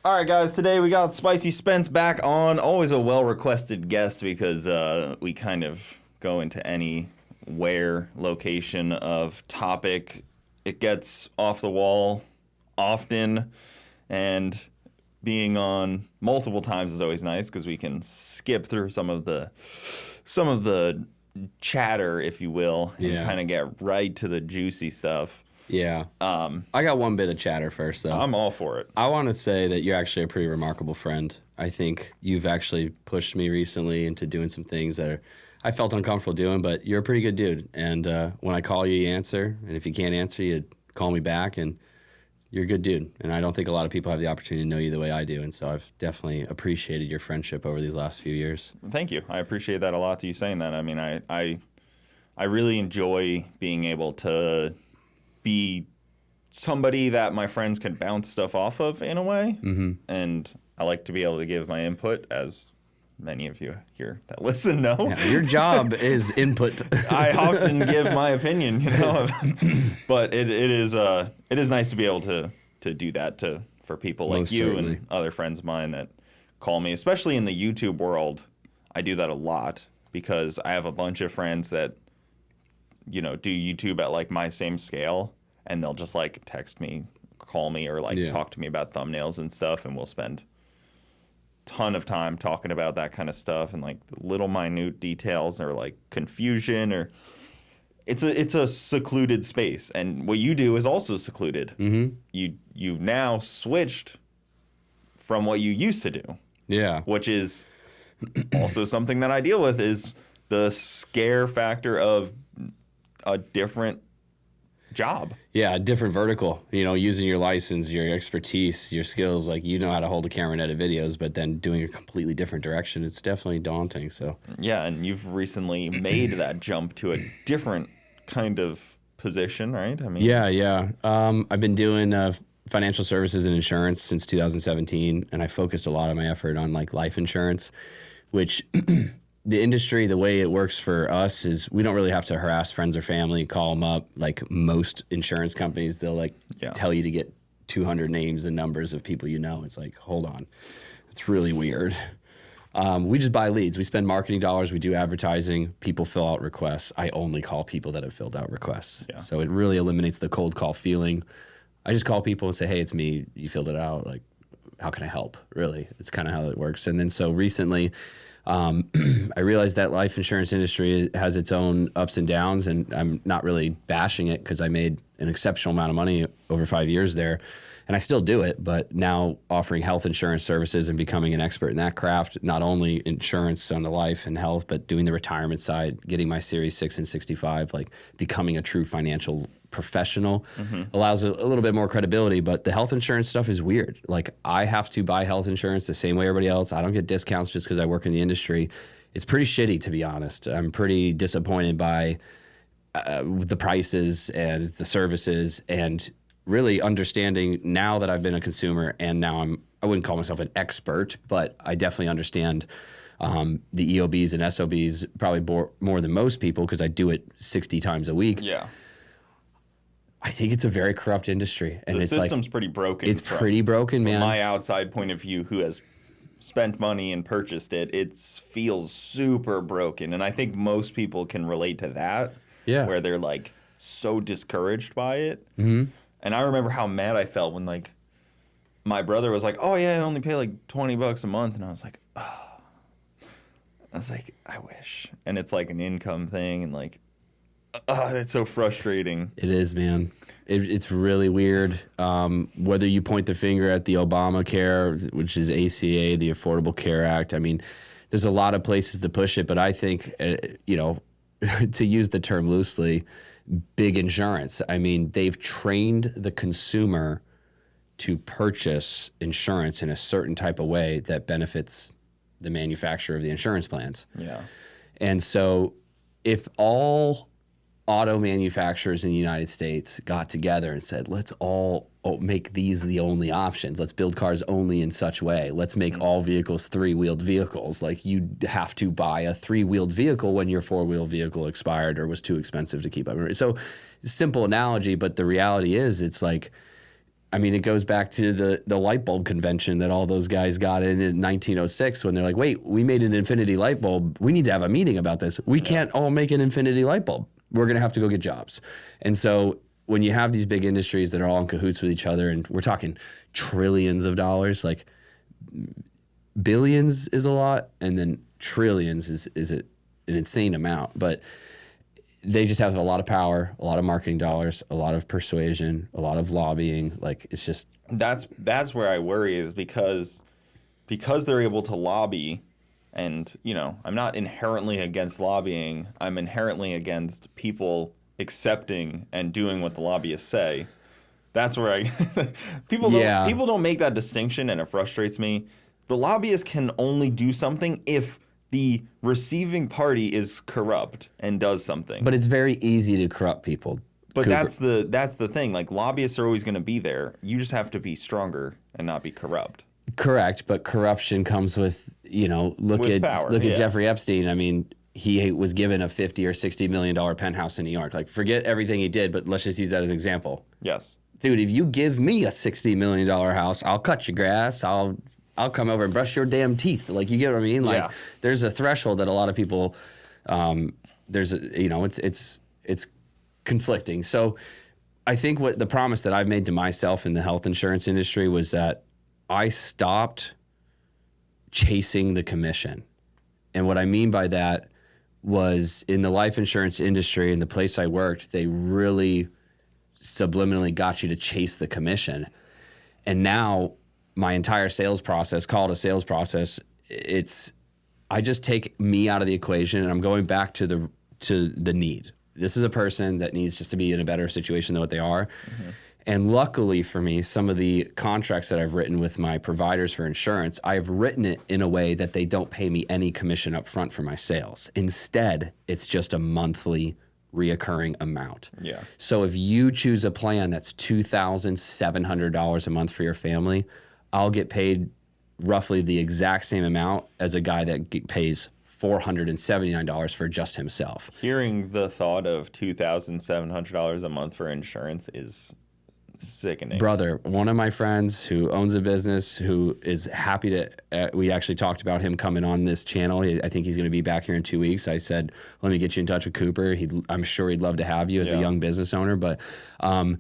All right, guys, today we got Spicy Spence back on. Always a well-requested guest because we kind of go into anywhere location of topic. It gets off the wall often, and being on multiple times is always nice because we can skip through some of the chatter, if you will, and kind of get right to the juicy stuff. Yeah. I got one bit of chatter first, though. I'm all for it. I want to say that you're actually a pretty remarkable friend. I think you've actually pushed me recently into doing some things that I felt uncomfortable doing, but you're a pretty good dude. And when I call you, you answer. And if you can't answer, you call me back. And you're a good dude. And I don't think a lot of people have the opportunity to know you the way I do. And so I've definitely appreciated your friendship over these last few years. Thank you. I appreciate that a lot, to you saying that. I mean, I really enjoy being able to be somebody that my friends can bounce stuff off of in a way. Mm-hmm. And I like to be able to give my input, as many of you here that listen know. Yeah, your job is input. I often give my opinion, you know, but it is nice to be able to do that for people like you certainly. And other friends of mine that call me, especially in the YouTube world. I do that a lot because I have a bunch of friends that, you know, do YouTube at like my same scale, and they'll just like text me, call me, or like talk to me about thumbnails and stuff, and we'll spend a ton of time talking about that kind of stuff and like the little minute details or like confusion, or it's a secluded space, and what you do is also secluded. Mm-hmm. You've now switched from what you used to do. Yeah. Which is also something that I deal with, is the scare factor of a different job. Yeah, a different vertical. You know, using your license, your expertise, your skills. Like, you know how to hold a camera and edit videos, but then doing a completely different direction, it's definitely daunting. So yeah, and you've recently made that jump to a different kind of position, right? I mean, yeah. I've been doing financial services and insurance since 2017, and I focused a lot of my effort on like life insurance, which the industry, the way it works for us is we don't really have to harass friends or family, call them up. Like most insurance companies, they'll like tell you to get 200 names and numbers of people you know. It's like, hold on. It's really weird. We just buy leads. We spend marketing dollars. We do advertising. People fill out requests. I only call people that have filled out requests. Yeah. So it really eliminates the cold call feeling. I just call people and say, hey, it's me. You filled it out. Like, how can I help? Really, it's kind of how it works. And then so recently, I realized that life insurance industry has its own ups and downs, and I'm not really bashing it because I made an exceptional amount of money over 5 years there, and I still do it, but now offering health insurance services and becoming an expert in that craft, not only insurance on the life and health, but doing the retirement side, getting my Series 6 and 65, like becoming a true financial professional allows a little bit more credibility. But the health insurance stuff is weird. Like, I have to buy health insurance the same way everybody else. I don't get discounts just because I work in the industry. It's pretty shitty, to be honest. I'm pretty disappointed by the prices and the services, and really understanding now that I've been a consumer, and now I wouldn't call myself an expert, but I definitely understand the EOBs and SOBs probably more than most people because I do it 60 times a week. Yeah. I think it's a very corrupt industry, and the system's pretty broken. It's pretty broken, man. From my outside point of view, who has spent money and purchased it, it feels super broken, and I think most people can relate to that. Yeah, where they're like so discouraged by it. Mm-hmm. And I remember how mad I felt when like my brother was like, "Oh yeah, I only pay like $20 a month," and I was like, "Oh," I wish. And it's like an income thing, and like. It's so frustrating. It is, man. It's really weird. Whether you point the finger at the Obamacare, which is ACA, the Affordable Care Act, I mean, there's a lot of places to push it, but I think, you know, to use the term loosely, big insurance. I mean, they've trained the consumer to purchase insurance in a certain type of way that benefits the manufacturer of the insurance plans. Yeah. And so if all auto manufacturers in the United States got together and said, let's all make these the only options. Let's build cars only in such way. Let's make all vehicles three-wheeled vehicles. Like, you have to buy a three-wheeled vehicle when your four-wheel vehicle expired or was too expensive to keep up. So, simple analogy, but the reality is, it's like, I mean, it goes back to the light bulb convention that all those guys got in 1906 when they're like, wait, we made an infinity light bulb. We need to have a meeting about this. We can't all make an infinity light bulb. We're going to have to go get jobs. And so when you have these big industries that are all in cahoots with each other, and we're talking trillions of dollars, like billions is a lot, and then trillions is an insane amount. But they just have a lot of power, a lot of marketing dollars, a lot of persuasion, a lot of lobbying. Like, it's just... That's where I worry, is because they're able to lobby, and, you know, I'm not inherently against lobbying. I'm inherently against people accepting and doing what the lobbyists say. That's where people don't make that distinction, and it frustrates me. The lobbyist can only do something if the receiving party is corrupt and does something. But it's very easy to corrupt people. But that's the thing. Like, lobbyists are always going to be there. You just have to be stronger and not be corrupt. Correct, but corruption comes with, you know, look at Jeffrey Epstein. I mean, he was given a $50 or $60 million penthouse in New York. Like, forget everything he did, but let's just use that as an example. Yes. Dude, if you give me a $60 million house, I'll cut your grass. I'll come over and brush your damn teeth. Like, you get what I mean? Like, there's a threshold that a lot of people, it's conflicting. So I think what the promise that I've made to myself in the health insurance industry was that I stopped chasing the commission. And what I mean by that was, in the life insurance industry, in the place I worked, they really subliminally got you to chase the commission. And now my entire sales process, call it a sales process, I just take me out of the equation, and I'm going back to the need. This is a person that needs just to be in a better situation than what they are. Mm-hmm. And luckily for me, some of the contracts that I've written with my providers for insurance, I've written it in a way that they don't pay me any commission up front for my sales. Instead, it's just a monthly reoccurring amount. Yeah. So if you choose a plan that's $2,700 a month for your family, I'll get paid roughly the exact same amount as a guy that pays $479 for just himself. Hearing the thought of $2,700 a month for insurance is sickening. Brother, one of my friends who owns a business, who is happy to, we actually talked about him coming on this channel. I think he's going to be back here in 2 weeks. I said, let me get you in touch with Cooper. I'm sure he'd love to have you as a young business owner. But I'm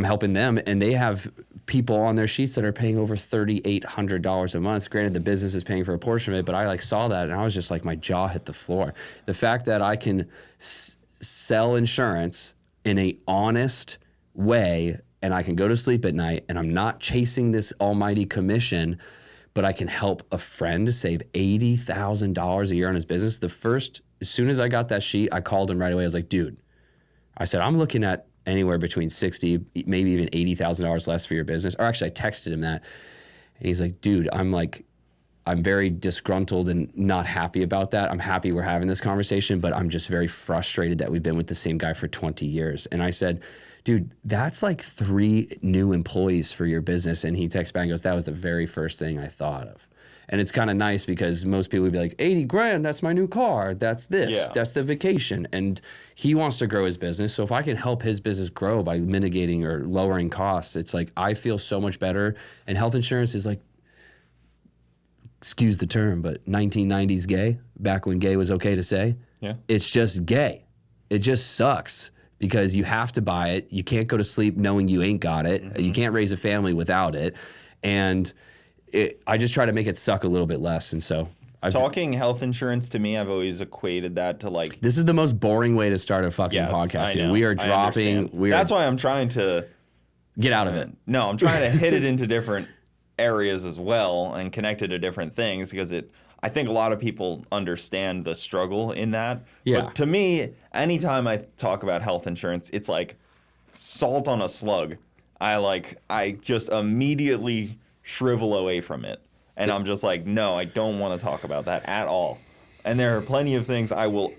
helping them, and they have people on their sheets that are paying over $3,800 a month. Granted, the business is paying for a portion of it, but I saw that, and I was just like, my jaw hit the floor. The fact that I can sell insurance in a honest way, and I can go to sleep at night, and I'm not chasing this almighty commission, but I can help a friend save $80,000 a year on his business. As soon as I got that sheet, I called him right away. I was like, dude, I said, I'm looking at anywhere between $60,000, maybe even $80,000 less for your business. Or actually, I texted him that, and he's like, dude, I'm very disgruntled and not happy about that. I'm happy we're having this conversation, but I'm just very frustrated that we've been with the same guy for 20 years. And I said, dude, that's like 3 new employees for your business. And he texts back and goes, that was the very first thing I thought of. And it's kind of nice, because most people would be like, 80 grand, that's my new car. That's this, that's the vacation. And he wants to grow his business. So if I can help his business grow by mitigating or lowering costs, it's like, I feel so much better. And health insurance is like, excuse the term, but 1990s gay, back when gay was okay to say. Yeah. It's just gay. It just sucks, because you have to buy it. You can't go to sleep knowing you ain't got it. Mm-hmm. You can't raise a family without it. And I just try to make it suck a little bit less. And so talking health insurance, to me, I've always equated that to like... This is the most boring way to start a fucking podcast. Dude. We are dropping... That's why I'm trying to... Get out of it. No, I'm trying to hit it into different areas as well and connect it to different things, because I think a lot of people understand the struggle in that. Yeah. But to me, anytime I talk about health insurance, it's like salt on a slug. I just immediately shrivel away from it. And I'm just like, no, I don't want to talk about that at all. And there are plenty of things I will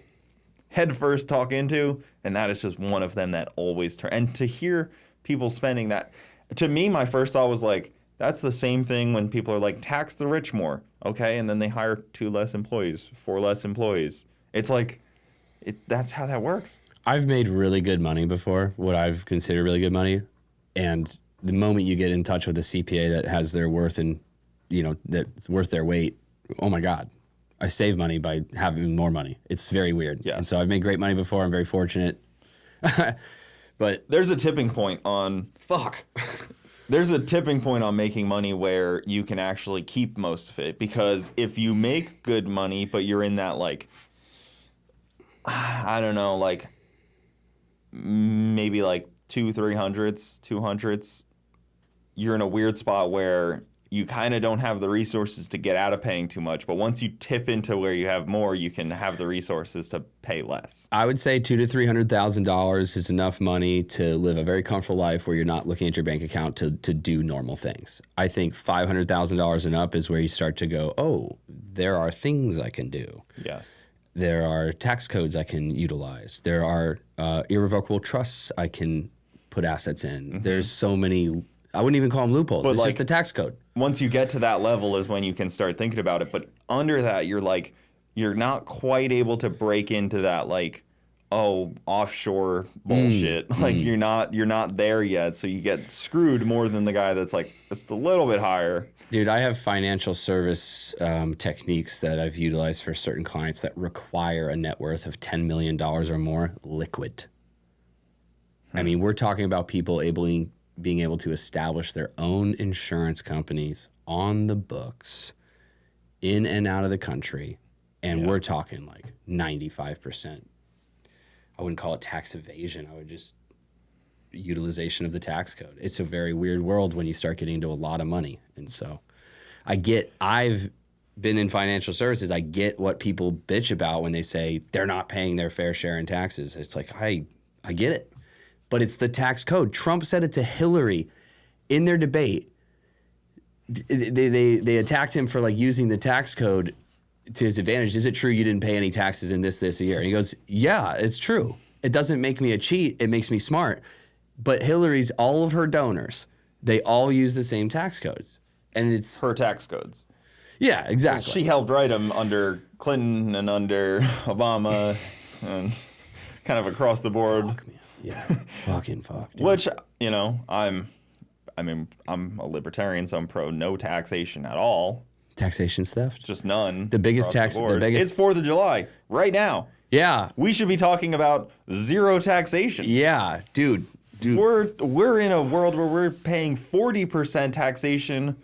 head first talk into, and that is just one of them that always turn. And to hear people spending that, to me, my first thought was like, that's the same thing when people are like, tax the rich more, okay? And then they hire 2 less employees, 4 less employees. It's like, that's how that works. I've made really good money before, what I've considered really good money. And the moment you get in touch with a CPA that has their worth and, that's worth their weight, oh my God, I save money by having more money. It's very weird. Yeah. And so I've made great money before. I'm very fortunate. But there's a tipping point on There's a tipping point on making money where you can actually keep most of it, because if you make good money but you're in that like, I don't know, like maybe like 200s, you're in a weird spot where you kind of don't have the resources to get out of paying too much. But once you tip into where you have more, you can have the resources to pay less. I would say $200,000 to $300,000 is enough money to live a very comfortable life where you're not looking at your bank account to do normal things. I think $500,000 and up is where you start to go, oh, there are things I can do. Yes. There are tax codes I can utilize. There are irrevocable trusts I can put assets in. Mm-hmm. There's so many, I wouldn't even call them loopholes. It's just the tax code. Once you get to that level is when you can start thinking about it. But under that, you're not quite able to break into that offshore bullshit. You're not there yet. So you get screwed more than the guy that's just a little bit higher. Dude, I have financial service techniques that I've utilized for certain clients that require a net worth of $10 million or more liquid. I mean, we're talking about people being able to establish their own insurance companies on the books in and out of the country. And we're talking 95%. I wouldn't call it tax evasion. I would just utilization of the tax code. It's a very weird world when you start getting into a lot of money. And so I've been in financial services. I get what people bitch about when they say they're not paying their fair share in taxes. It's I get it. But it's the tax code. Trump said it to Hillary in their debate. They attacked him for using the tax code to his advantage. Is it true you didn't pay any taxes in this year? And he goes, yeah, it's true. It doesn't make me a cheat. It makes me smart. But Hillary's, all of her donors, they all use the same tax codes. And it's her tax codes. Yeah, exactly. She helped write them under Clinton and under Obama and kind of across the board. Fuck, man. Yeah, fucking fuck. Dude. Which, I'm a libertarian, so I'm pro no taxation at all. Taxation's theft? Just none. The biggest tax. It's 4th of July right now. Yeah. We should be talking about zero taxation. Yeah, dude. We're in a world where we're paying 40% taxation,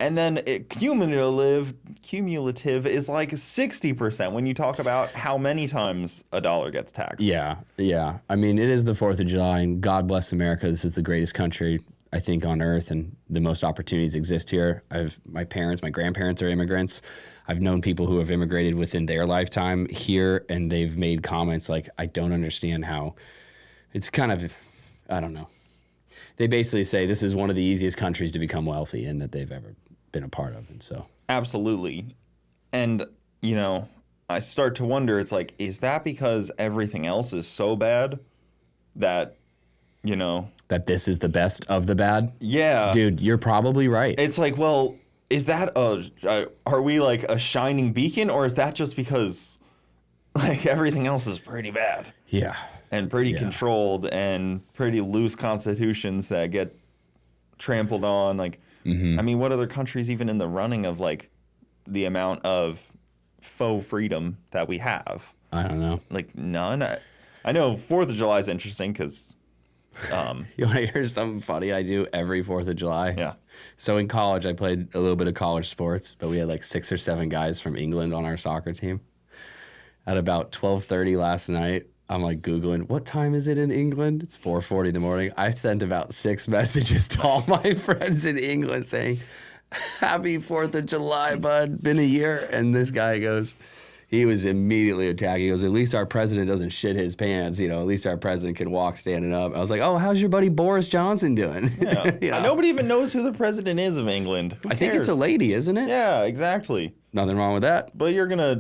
and then cumulative is 60% when you talk about how many times a dollar gets taxed. Yeah. I mean, it is the 4th of July, and God bless America. This is the greatest country, I think, on earth, and the most opportunities exist here. My grandparents are immigrants. I've known people who have immigrated within their lifetime here, and they've made comments I don't understand how it's kind of, I don't know. They basically say this is one of the easiest countries to become wealthy and that they've ever been a part of. And so. Absolutely. And, I start to wonder, it's is that because everything else is so bad that, that this is the best of the bad? Yeah. Dude, you're probably right. It's well, is that are we a shining beacon, or is that just because everything else is pretty bad? Yeah. And pretty controlled and pretty loose constitutions that get trampled on. Mm-hmm. I mean, what other countries even in the running of the amount of faux freedom that we have? I don't know. None. I know 4th of July is interesting because. You want to hear something funny I do every 4th of July? Yeah. So in college, I played a little bit of college sports, but we had 6 or 7 guys from England on our soccer team. At about 12:30 last night, I'm Googling, what time is it in England? It's 4:40 in the morning. I sent about 6 messages to all my friends in England saying, happy 4th of July, bud. Been a year. And this guy goes, he was immediately attacking. He goes, at least our president doesn't shit his pants. At least our president can walk standing up. I was like, oh, how's your buddy Boris Johnson doing? Yeah. Nobody even knows who the president is of England. I think it's a lady, isn't it? Yeah, exactly. Nothing wrong with that. But you're gonna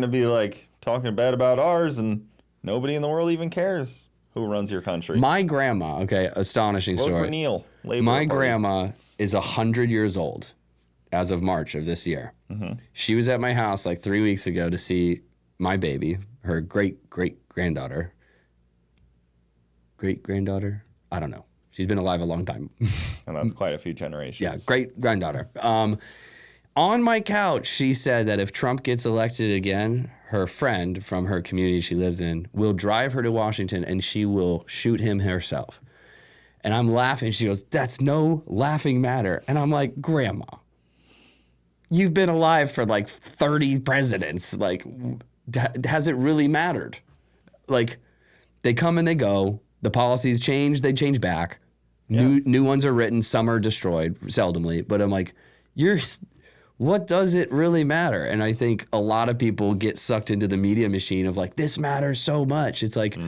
be talking bad about ours, and nobody in the world even cares who runs your country. My grandma, astonishing Vote story. for Neil. My grandma is 100 years old as of March of this year. Mm-hmm. She was at my house 3 weeks ago to see my baby, her great-great-granddaughter. Great-granddaughter? I don't know. She's been alive a long time. And that's quite a few generations. Yeah, great granddaughter. On my couch, she said that if Trump gets elected again, her friend from her community she lives in will drive her to Washington and she will shoot him herself. And I'm laughing. She goes, that's no laughing matter. And I'm like, Grandma, you've been alive for like 30 presidents. Like, has it really mattered? Like, they come and they go. The policies change, they change back. Yeah. New ones are written, some are destroyed, seldomly. But I'm like, what does it really matter? And I think a lot of people get sucked into the media machine of like, this matters so much. It's like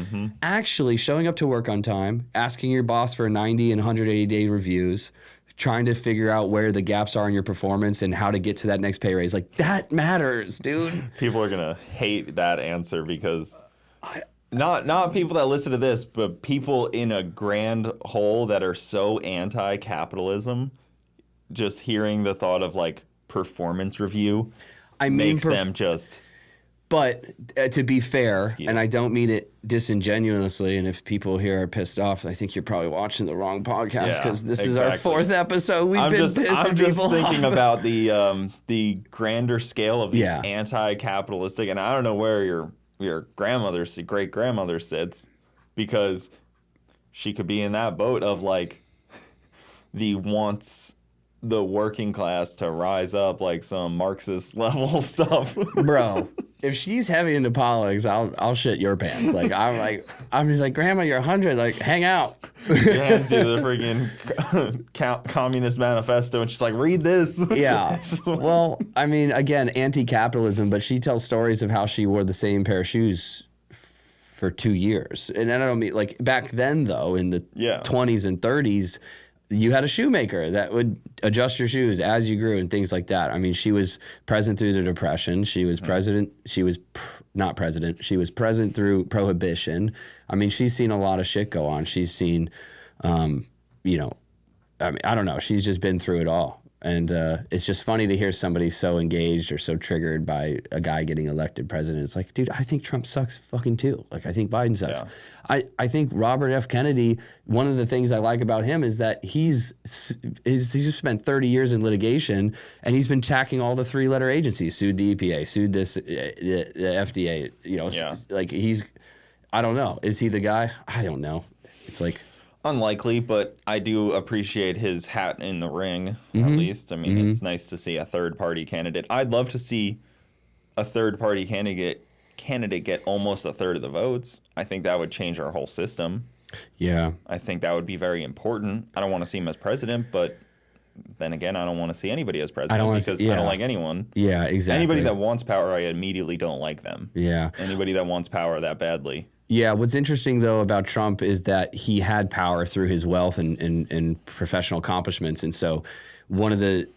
actually showing up to work on time, asking your boss for 90 and 180-day reviews, trying to figure out where the gaps are in your performance and how to get to that next pay raise. Like, that matters, dude. People are going to hate that answer because not people that listen to this, but people in a grand whole that are so anti-capitalism, just hearing the thought of like performance review makes them just... But to be fair, and I don't mean it disingenuously, and if people here are pissed off, I think you're probably watching the wrong podcast because this is our 4th episode. We've been pissing people off. I'm just thinking about the grander scale of the anti-capitalistic, and I don't know where your grandmother's great grandmother sits, because she could be in that boat of like wants the working class to rise up, like some Marxist level stuff. Bro, if she's heavy into politics, I'll shit your pants. Like I'm just like, Grandma, you're 100. Like, hang out. She hands you the freaking Communist Manifesto, and she's like, read this. Yeah. Well, I mean, again, anti-capitalism, but she tells stories of how she wore the same pair of shoes for 2 years. And I don't mean, like, back then, though, in the 20s and 30s, you had a shoemaker that would adjust your shoes as you grew and things like that. I mean, she was present through the Depression. She was president. She was not president. She was present through Prohibition. I mean, she's seen a lot of shit go on. She's seen, I mean, I don't know. She's just been through it all. And it's just funny to hear somebody so engaged or so triggered by a guy getting elected president. It's like, dude, I think Trump sucks fucking too. Like, I think Biden sucks. Yeah. I think Robert F. Kennedy, one of the things I like about him is that he's just spent 30 years in litigation, and he's been attacking all the 3-letter agencies, sued the EPA, sued the FDA, like I don't know. Is he the guy? I don't know. It's like... Unlikely, but I do appreciate his hat in the ring, at least. I mean, it's nice to see a third-party candidate. I'd love to see a third-party candidate get almost a third of the votes. I think that would change our whole system. Yeah. I think that would be very important. I don't want to see him as president, but then again, I don't want to see anybody as president because I don't like anyone. Yeah, exactly. Anybody that wants power, I immediately don't like them. Yeah. Anybody that wants power that badly. Yeah, what's interesting, though, about Trump is that he had power through his wealth and professional accomplishments. And so one of the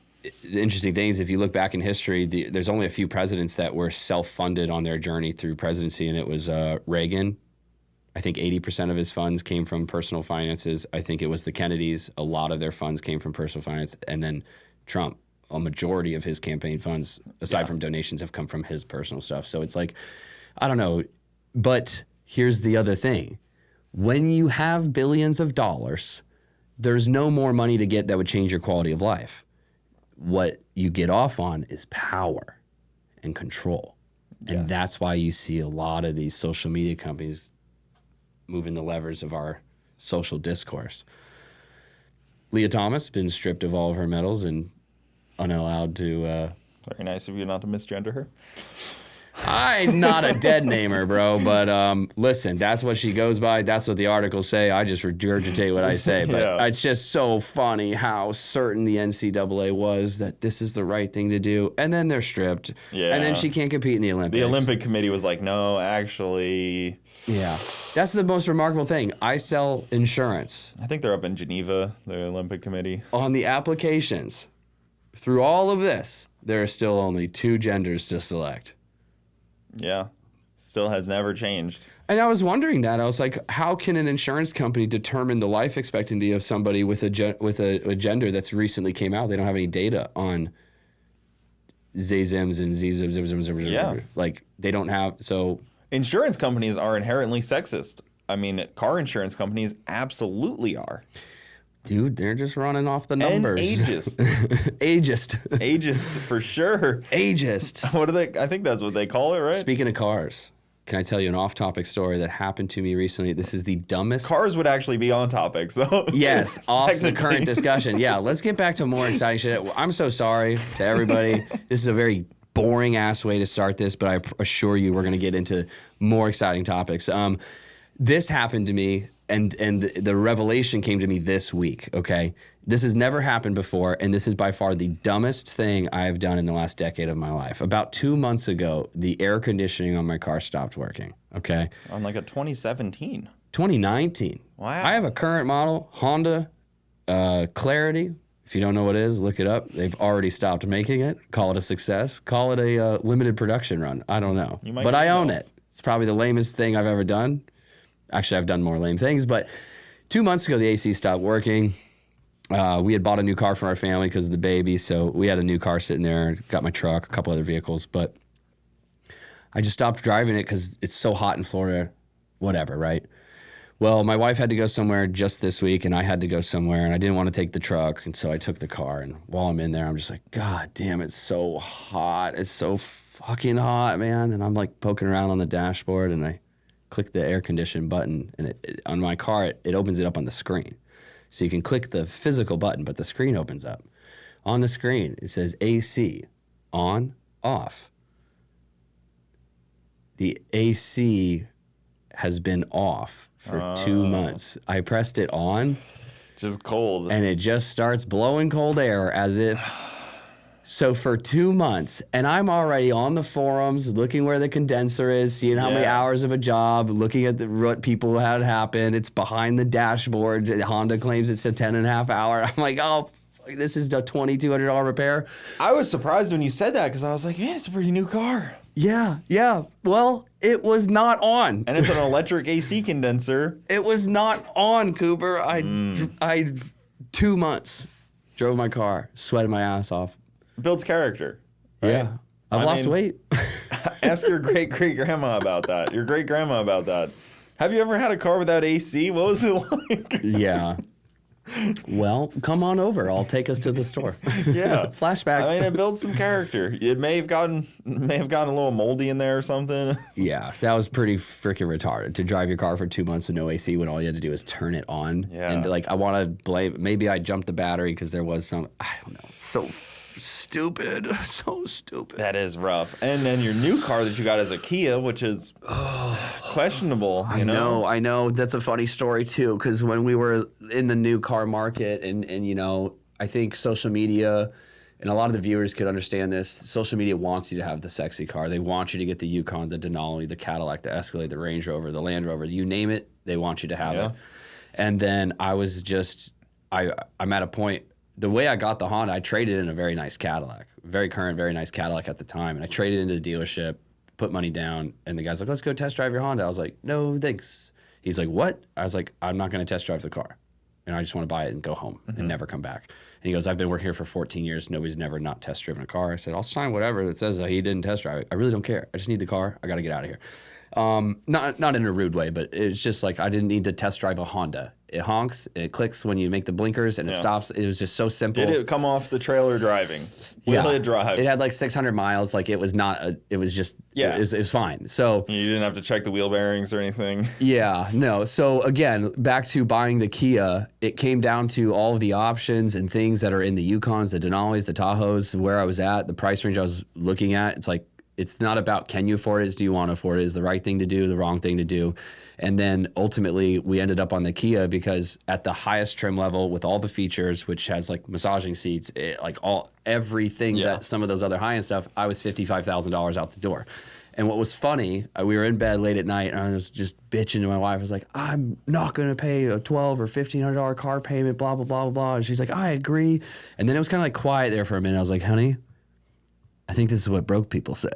interesting things, if you look back in history, there's only a few presidents that were self-funded on their journey through presidency, and it was Reagan. I think 80% of his funds came from personal finances. I think it was the Kennedys. A lot of their funds came from personal finance. And then Trump, a majority of his campaign funds, aside from donations, have come from his personal stuff. So it's like, I don't know, but... Here's the other thing. When you have billions of dollars, there's no more money to get that would change your quality of life. What you get off on is power and control. Yes. And that's why you see a lot of these social media companies moving the levers of our social discourse. Leah Thomas been stripped of all of her medals and unallowed to... Very nice of you not to misgender her. I'm not a dead namer, bro, but listen, that's what she goes by. That's what the articles say. I just regurgitate what I say. But it's just so funny how certain the NCAA was that this is the right thing to do. And then they're stripped. Yeah. And then she can't compete in the Olympics. The Olympic Committee was like, no, actually. Yeah. That's the most remarkable thing. I sell insurance. I think they're up in Geneva, the Olympic Committee. On the applications, through all of this, there are still only 2 genders to select. Yeah, still has never changed. And I was wondering that. I was like, how can an insurance company determine the life expectancy of somebody with a gender that's recently came out? They don't have any data on Zzims and Zzims. Yeah. Like, they don't have, so... Insurance companies are inherently sexist. I mean, car insurance companies absolutely are. Dude, they're just running off the numbers. And ageist. Ageist for sure. Ageist. What do they? I think that's what they call it, right? Speaking of cars, can I tell you an off-topic story that happened to me recently? This is the dumbest. Cars would actually be on topic, so. Yes, off the current discussion. Yeah, let's get back to more exciting shit. I'm so sorry to everybody. This is a very boring ass way to start this, but I assure you we're going to get into more exciting topics. This happened to me, and the revelation came to me this week, okay? This has never happened before, and this is by far the dumbest thing I have done in the last decade of my life. About 2 months ago, the air conditioning on my car stopped working, okay? On like a 2017. 2019. Wow. I have a current model, Honda Clarity. If you don't know what it is, look it up. They've already stopped making it. Call it a success. Call it a limited production run. I don't know. But I own it. It's probably the lamest thing I've ever done. Actually, I've done more lame things, but 2 months ago, the AC stopped working. We had bought a new car for our family because of the baby, so we had a new car sitting there, got my truck, a couple other vehicles, but I just stopped driving it because it's so hot in Florida, whatever, right? Well, my wife had to go somewhere just this week, and I had to go somewhere, and I didn't want to take the truck, and so I took the car, and while I'm in there, I'm just like, God damn, it's so hot. It's so fucking hot, man, and I'm like poking around on the dashboard, and I click the air condition button, and on my car, it opens it up on the screen. So you can click the physical button, but the screen opens up. On the screen, it says AC, on, off. The AC has been off for 2 months. I pressed it on. Just cold. And it just starts blowing cold air as if... So for 2 months, and I'm already on the forums looking where the condenser is, seeing how many hours of a job, looking at what people had happen. It's behind the dashboard. Honda claims it's a 10.5 hour. I'm like, oh, fuck, this is a $2,200 repair. I was surprised when you said that because I was like, man, it's a pretty new car. Yeah. Well, it was not on. And it's an electric AC condenser. It was not on, Cooper. I 2 months drove my car, sweated my ass off. Builds character. Right? Yeah. I've lost weight. Ask your great-great-grandma about that. Your great-grandma about that. Have you ever had a car without AC? What was it like? Yeah. Well, come on over. I'll take us to the store. Yeah. Flashback. I mean, it builds some character. It may have gotten a little moldy in there or something. Yeah, that was pretty freaking retarded to drive your car for 2 months with no AC when all you had to do is turn it on. Yeah. And like, I want to blame, maybe I jumped the battery because there was some, I don't know, so stupid. That is rough. And then your new car that you got is a Kia, which is questionable. I know. That's a funny story too, because when we were in the new car market, and you know, I think social media, and a lot of the viewers could understand this. Social media wants you to have the sexy car. They want you to get the Yukon, the Denali, the Cadillac, the Escalade, the Range Rover, the Land Rover. You name it, they want you to have it. And then I was just, I'm at a point. The way I got the Honda, I traded in a very nice Cadillac, very current, very nice Cadillac at the time. And I traded into the dealership, put money down, and the guy's like, let's go test drive your Honda. I was like, no, thanks. He's like, what? I was like, I'm not going to test drive the car. And I just want to buy it and go home and never come back. And he goes, I've been working here for 14 years. Nobody's never not test driven a car. I said, I'll sign whatever that says that he didn't test drive it. I really don't care. I just need the car. I got to get out of here. Not in a rude way, but it's just like I didn't need to test drive a Honda. It honks, it clicks when you make the blinkers, and it stops. It was just so simple. Did it come off the trailer driving? Will it drive? It had like 600 miles. Like it was not. It was just. Yeah. It was fine. So you didn't have to check the wheel bearings or anything. Yeah. No. So again, back to buying the Kia. It came down to all of the options and things that are in the Yukons, the Denalis, the Tahoes, where I was at, the price range I was looking at. It's like. It's not about can you afford it, it's do you want to afford it, is the right thing to do, the wrong thing to do. And then ultimately we ended up on the Kia because at the highest trim level with all the features, which has like massaging seats, everything that some of those other high-end stuff, I was $55,000 out the door. And what was funny, we were in bed late at night and I was just bitching to my wife. I was like, I'm not going to pay a $1,200 or $1,500 car payment, blah, blah, blah, blah, blah. And she's like, I agree. And then it was kind of like quiet there for a minute. I was like, honey, I think this is what broke people say.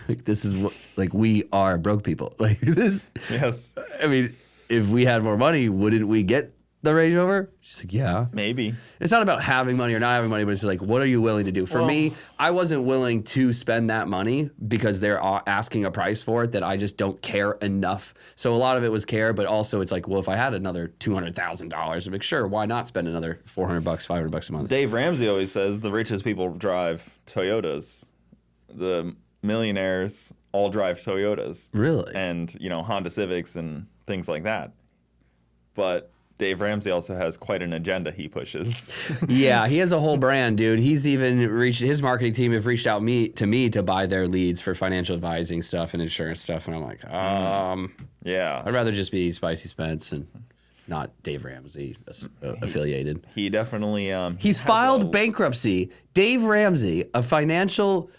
Like this is what, like we are broke people. Like this. Yes. I mean, if we had more money, wouldn't we get the Range Rover? She's like, yeah. Maybe. It's not about having money or not having money, but it's like, what are you willing to do? For me, I wasn't willing to spend that money because they're asking a price for it that I just don't care enough. So a lot of it was care, but also it's like, well, if I had another $200,000, I'm like, sure, why not spend another $400, $500 a month? Dave Ramsey always says the richest people drive Toyotas. The millionaires all drive Toyotas. Really? And, Honda Civics and things like that. But Dave Ramsey also has quite an agenda he pushes. Yeah, he has a whole brand, dude. He's even his marketing team have reached out to me to buy their leads for financial advising stuff and insurance stuff. And I'm like, yeah. I'd rather just be Spicy Spence and not Dave Ramsey affiliated. He definitely... He's filed bankruptcy. Dave Ramsey, a financial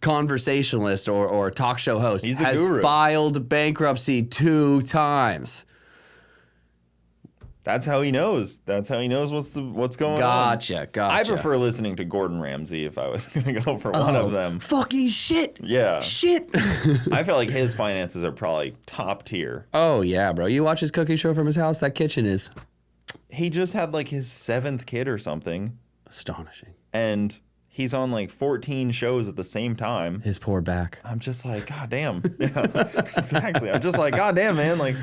conversationalist or talk show host, has guru. Filed bankruptcy 2 times. That's how he knows. That's how he knows what's going on. Gotcha. I prefer listening to Gordon Ramsay if I was going to go for one of them. Fucking shit. Yeah. Shit. I feel like his finances are probably top tier. Oh, yeah, bro. You watch his cooking show from his house? That kitchen is... He just had like his 7th kid or something. Astonishing. And he's on like 14 shows at the same time. His poor back. I'm just like, God damn. Yeah, exactly. I'm just like, God damn, man. Like,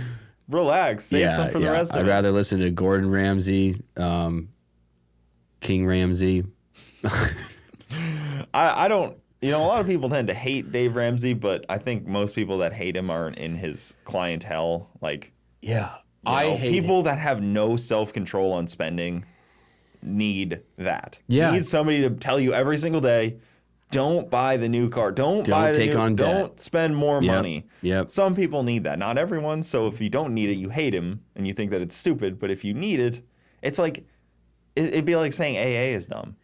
relax. Save some for the rest of us. I'd rather listen to Gordon Ramsay, King Ramsay. I don't, a lot of people tend to hate Dave Ramsey, but I think most people that hate him are in his clientele. Like, yeah, I hate people that have no self-control on spending need that. Yeah. Need somebody to tell you every single day, don't buy the new car. Don't spend more money. Yep. Some people need that. Not everyone. So if you don't need it, you hate him and you think that it's stupid. But if you need it, it's like, it'd be like saying AA is dumb.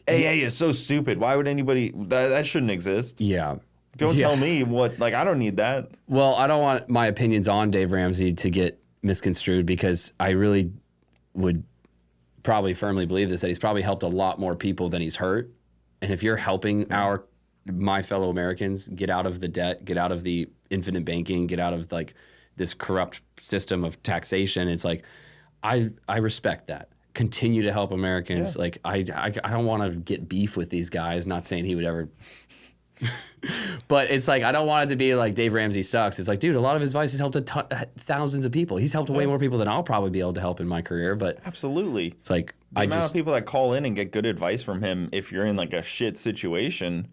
AA is so stupid. Why would anybody, that shouldn't exist. Yeah. Don't tell me I don't need that. Well, I don't want my opinions on Dave Ramsey to get misconstrued because I really would probably firmly believe this, that he's probably helped a lot more people than he's hurt. And if you're helping my fellow Americans get out of the debt, get out of the infinite banking, get out of like this corrupt system of taxation, it's like, I respect that. Continue to help Americans. Yeah. Like I don't want to get beef with these guys. Not saying he would ever, but it's like I don't want it to be like Dave Ramsey sucks. It's like, dude, a lot of his advice has helped thousands of people. He's helped way more people than I'll probably be able to help in my career. But absolutely, it's like the amount of people that call in and get good advice from him if you're in like a shit situation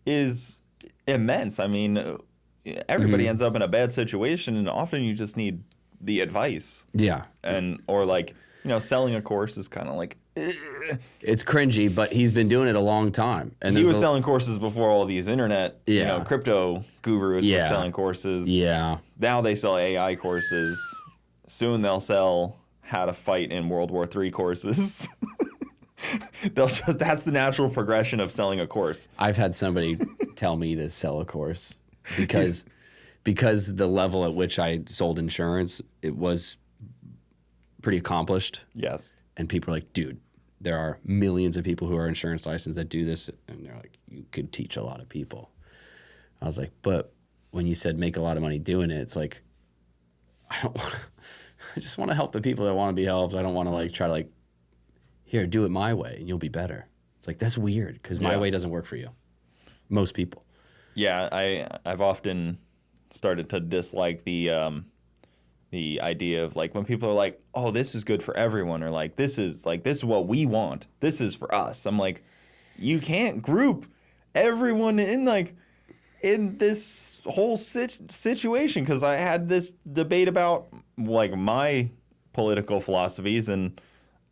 is immense. I mean, everybody ends up in a bad situation, and often you just need the advice. Yeah, or like. Selling a course is kind of like... It's cringy, but he's been doing it a long time. And he was selling courses before all these internet, crypto gurus were selling courses. Yeah. Now they sell AI courses. Soon they'll sell how to fight in World War III courses. That's the natural progression of selling a course. I've had somebody tell me to sell a course because the level at which I sold insurance, it was... pretty accomplished. Yes. And people are like, dude, there are millions of people who are insurance licensed that do this. And they're like, you could teach a lot of people. I was like, but when you said make a lot of money doing it, it's like, I just want to help the people that want to be helped. I don't want to like try to like, here, do it my way and you'll be better. It's like, that's weird because my way doesn't work for you. Most people. Yeah. I've often started to dislike the idea of like when people are like, oh, this is good for everyone, or like this is what we want. This is for us. I'm like, you can't group everyone in this whole situation, because I had this debate about like my political philosophies, and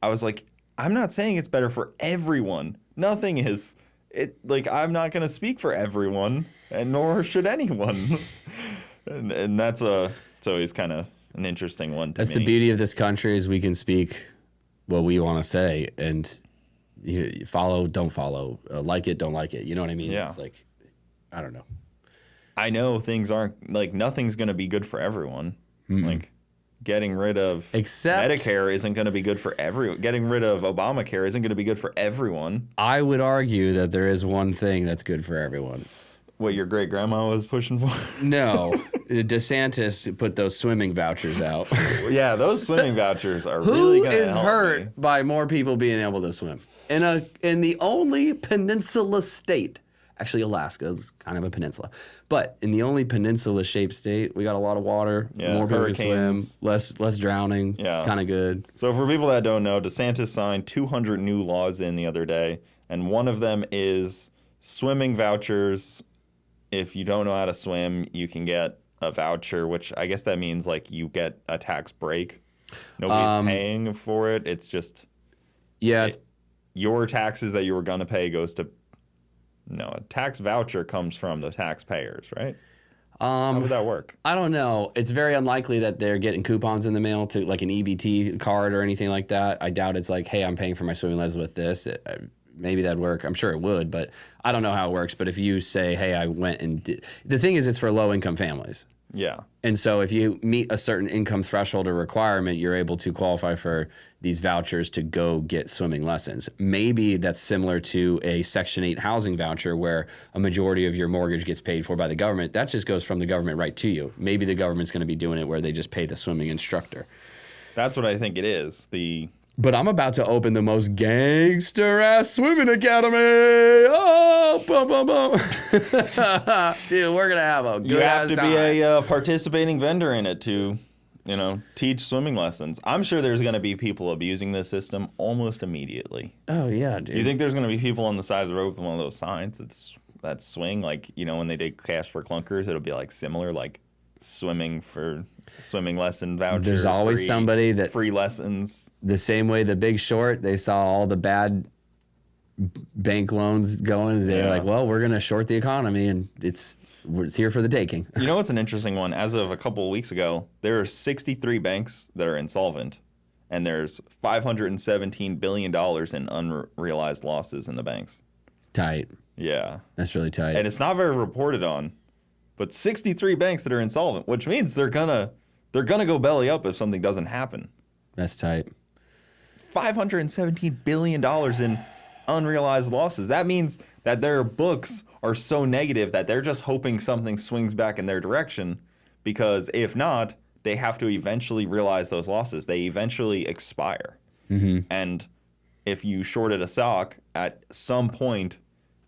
I was like, I'm not saying it's better for everyone. Nothing is. I'm not going to speak for everyone, and nor should anyone. and that's it's always kind of an interesting one to me. That's the beauty of this country, is we can speak what we want to say, and you follow, don't follow, like it, don't like it. You know what I mean? Yeah. It's like, I don't know. I know things aren't, like, nothing's going to be good for everyone. Mm-mm. Like, getting rid of Medicare isn't going to be good for everyone. Getting rid of Obamacare isn't going to be good for everyone. I would argue that there is one thing that's good for everyone. what your great grandma was pushing for? No, DeSantis put those swimming vouchers out. Yeah, those swimming vouchers are really going to help. Who is hurt by more people being able to swim? In the only peninsula state, actually Alaska is kind of a peninsula, but in the only peninsula-shaped state, we got a lot of water, more people can swim, less drowning. Yeah, kind of good. So for people that don't know, DeSantis signed 200 new laws in the other day, and one of them is swimming vouchers. If you don't know how to swim, you can get a voucher, which I guess that means like you get a tax break. Nobody's paying for it. It's just your taxes that you were gonna pay goes to. No, a tax voucher comes from the taxpayers, right? How would that work? I don't know. It's very unlikely that they're getting coupons in the mail to like an EBT card or anything like that. I doubt it's like, hey, I'm paying for my swimming lessons with this. Maybe that'd work. I'm sure it would, but I don't know how it works. But if you say, hey, I went and did. The thing is, it's for low-income families. Yeah. And so if you meet a certain income threshold or requirement, you're able to qualify for these vouchers to go get swimming lessons. Maybe that's similar to a Section 8 housing voucher where a majority of your mortgage gets paid for by the government. That just goes from the government right to you. Maybe the government's going to be doing it where they just pay the swimming instructor. That's what I think it is. But I'm about to open the most gangster-ass swimming academy. Oh, boom, boom, boom. Dude, we're going to have a good You have to be a participating vendor in it to, teach swimming lessons. I'm sure there's going to be people abusing this system almost immediately. Oh, yeah, dude. You think there's going to be people on the side of the road with one of those signs that swing? Like, when they did Cash for Clunkers, it'll be like similar, like swimming lesson voucher. There's always somebody that free lessons. The same way The Big Short, they saw all the bad bank loans going. They're like, well, we're gonna short the economy, and it's here for the taking. You know what's an interesting one? As of a couple of weeks ago, there are 63 banks that are insolvent, and there's $517 billion in unrealized losses in the banks. Tight. Yeah, that's really tight, and it's not very reported on. But 63 banks that are insolvent, which means they're gonna go belly up if something doesn't happen. That's tight. $517 billion in unrealized losses. That means that their books are so negative that they're just hoping something swings back in their direction, because if not, they have to eventually realize those losses. They eventually expire. Mm-hmm. And if you shorted a stock, at some point,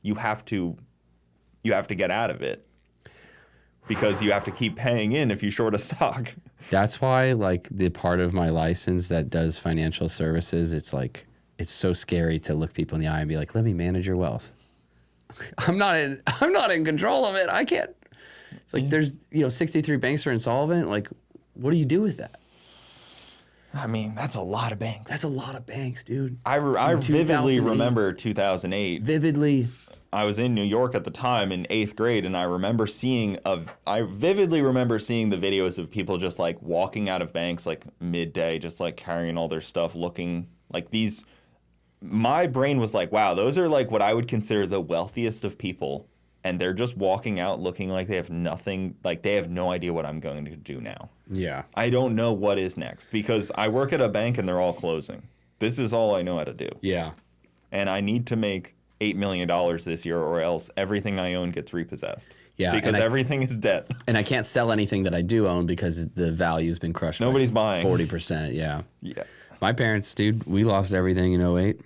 you have to get out of it. Because you have to keep paying in if you short a stock. That's why, like, the part of my license that does financial services, it's like, it's so scary to look people in the eye and be like, let me manage your wealth. I'm not in control of it. I can't. It's like, there's, 63 banks are insolvent. Like, what do you do with that? I mean, that's a lot of banks. That's a lot of banks, dude. I vividly remember 2008. Vividly. I was in New York at the time in 8th grade, and I vividly remember seeing the videos of people just like walking out of banks like midday, just like carrying all their stuff, looking like these. My brain was like, wow, those are like what I would consider the wealthiest of people, and they're just walking out looking like they have nothing, like they have no idea what I'm going to do now. Yeah. I don't know what is next because I work at a bank and they're all closing. This is all I know how to do. Yeah. And I need to make $8 million this year, or else everything I own gets repossessed. Yeah, because everything is debt. And I can't sell anything that I do own because the value's been crushed. Nobody's buying. 40%. Yeah. Yeah. My parents, dude, we lost everything in 2008.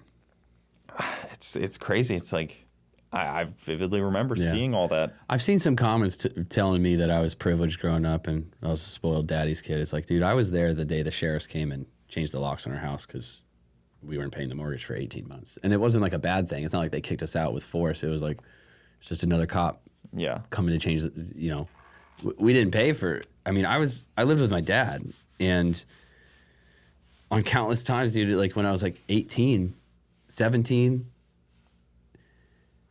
It's crazy. It's like I vividly remember seeing all that. I've seen some comments telling me that I was privileged growing up and I was a spoiled daddy's kid. It's like, dude, I was there the day the sheriffs came and changed the locks on our house because we weren't paying the mortgage for 18 months. And it wasn't like a bad thing. It's not like they kicked us out with force. It was like, it's just another cop coming to change, we didn't pay for, I lived with my dad, and on countless times, dude, like when I was like 18, 17,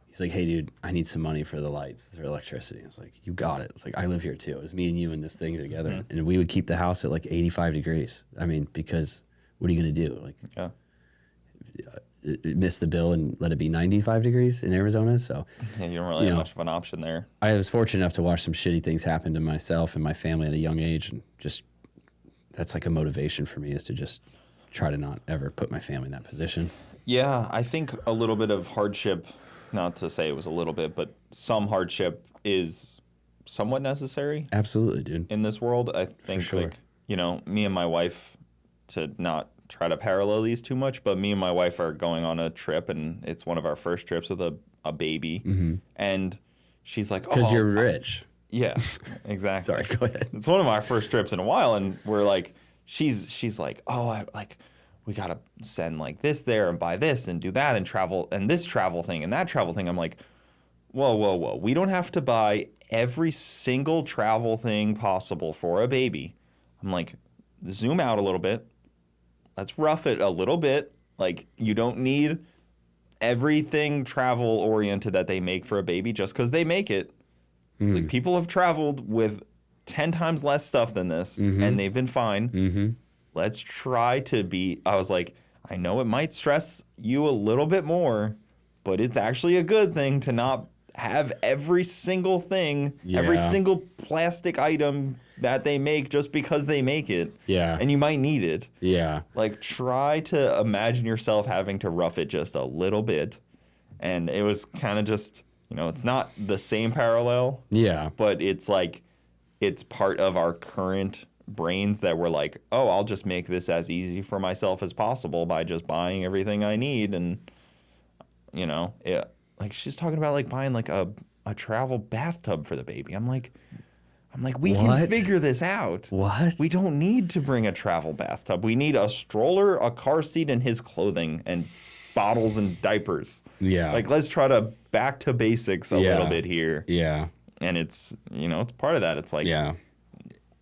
he's like, hey, dude, I need some money for the lights, for electricity. I was like, you got it. It's like, I live here too. It was me and you and this thing together. Mm-hmm. And we would keep the house at like 85 degrees. Because what are you going to do? Like, miss the bill and let it be 95 degrees in Arizona. So you don't really have much of an option there. I was fortunate enough to watch some shitty things happen to myself and my family at a young age, and just that's like a motivation for me, is to just try to not ever put my family in that position. Yeah, I think a little bit of hardship, not to say it was a little bit, but some hardship is somewhat necessary. Absolutely, dude. In this world. I think sure. like, you know, me and my wife, to not try to parallel these too much, but me and my wife are going on a trip, and it's one of our first trips with a baby. And she's like, Because you're rich. Yeah, exactly. Sorry, go ahead. It's one of my first trips in a while, and we're like, she's like, oh, we gotta send like this there and buy this and do that and travel and this travel thing and that travel thing. I'm like, whoa. We don't have to buy every single travel thing possible for a baby. I'm like, zoom out a little bit. Let's rough it a little bit. Like, you don't need everything travel oriented that they make for a baby just because they make it. Like, people have traveled with 10 times less stuff than this, and they've been fine. Let's try to be. I was like, I know it might stress you a little bit more, but it's actually a good thing to not have every single thing, every single plastic item that they make just because they make it. Yeah. And you might need it. Yeah. Like, try to imagine yourself having to rough it just a little bit. And it was kind of just, you know, it's not the same parallel. Yeah. But it's like, it's part of our current brains that we're like, oh, I'll just make this as easy for myself as possible by just buying everything I need. And, you know, like, she's talking about like buying like a travel bathtub for the baby. I'm like, we can figure this out. What? We don't need to bring a travel bathtub. We need a stroller, a car seat, and his clothing and bottles and diapers. Yeah. Like, let's try to back to basics a little bit here. Yeah. And it's, you know, it's part of that. It's like, yeah.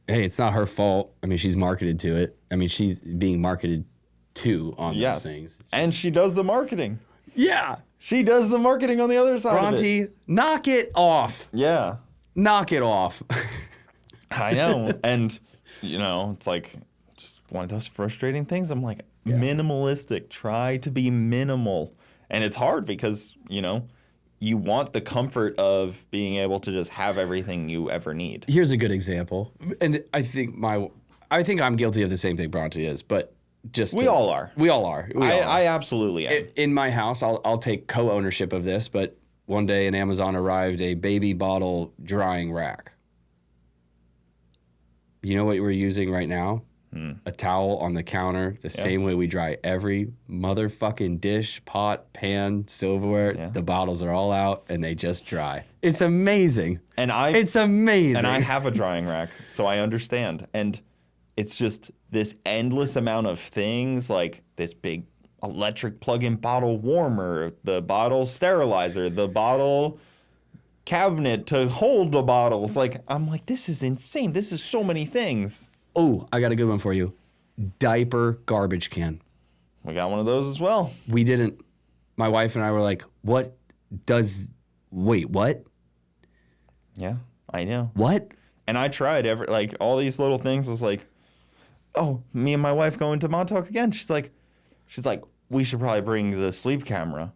Hey, it's not her fault. I mean, she's marketed to it. I mean, she's being marketed to on those things. And she does the marketing. Yeah. She does the marketing on the other side of Bronte, it. knock it off. Yeah. Knock it off. I know. And, you know, it's like just one of those frustrating things. I'm like, minimalistic. Try to be minimal. And it's hard because, you know, you want the comfort of being able to just have everything you ever need. Here's a good example. And I think I'm guilty of the same thing Bronte is, but we all are. We all are. I absolutely am. In my house, I'll take co-ownership of this, but one day in Amazon arrived a baby bottle drying rack. You know what we're using right now? A towel on the counter, the same way we dry every motherfucking dish, pot, pan, silverware. Yeah. The bottles are all out and they just dry. It's amazing. It's amazing. And I have a drying rack, so I understand. And it's just this endless amount of things, like this big electric plug-in bottle warmer, the bottle sterilizer, the bottle cabinet to hold the bottles. Like, I'm like, this is insane. This is so many things. Oh, I got a good one for you. Diaper garbage can. We got one of those as well. We didn't. My wife and I were like, what? Yeah, I know. What? And I tried like all these little things. I was like, oh, me and my wife going to Montauk again. She's like, we should probably bring the sleep camera.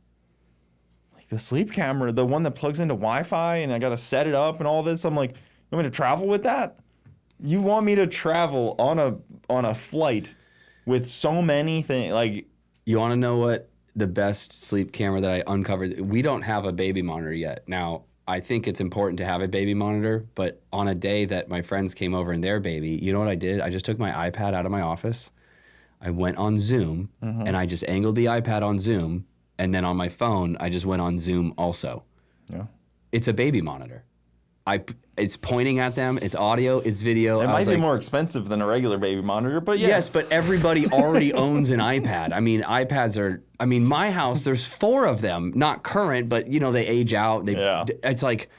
Like, the sleep camera, the one that plugs into Wi-Fi, and I got to set it up and all this. I'm like, you want me to travel with that? You want me to travel on a flight with so many things? Like, you want to know what the best sleep camera that I uncovered? We don't have a baby monitor yet. Now, I think it's important to have a baby monitor, but on a day that my friends came over and their baby, you know what I did? I just took my iPad out of my office. I went on Zoom, and I just angled the iPad on Zoom, and then on my phone, I just went on Zoom also. Yeah. It's a baby monitor. It's pointing at them. It's audio. It's video. It might be more expensive than a regular baby monitor, but yeah. Yes, but everybody already owns an iPad. I mean, iPads are. I mean, my house, there's 4 of them, not current, but you know they age out. It's like,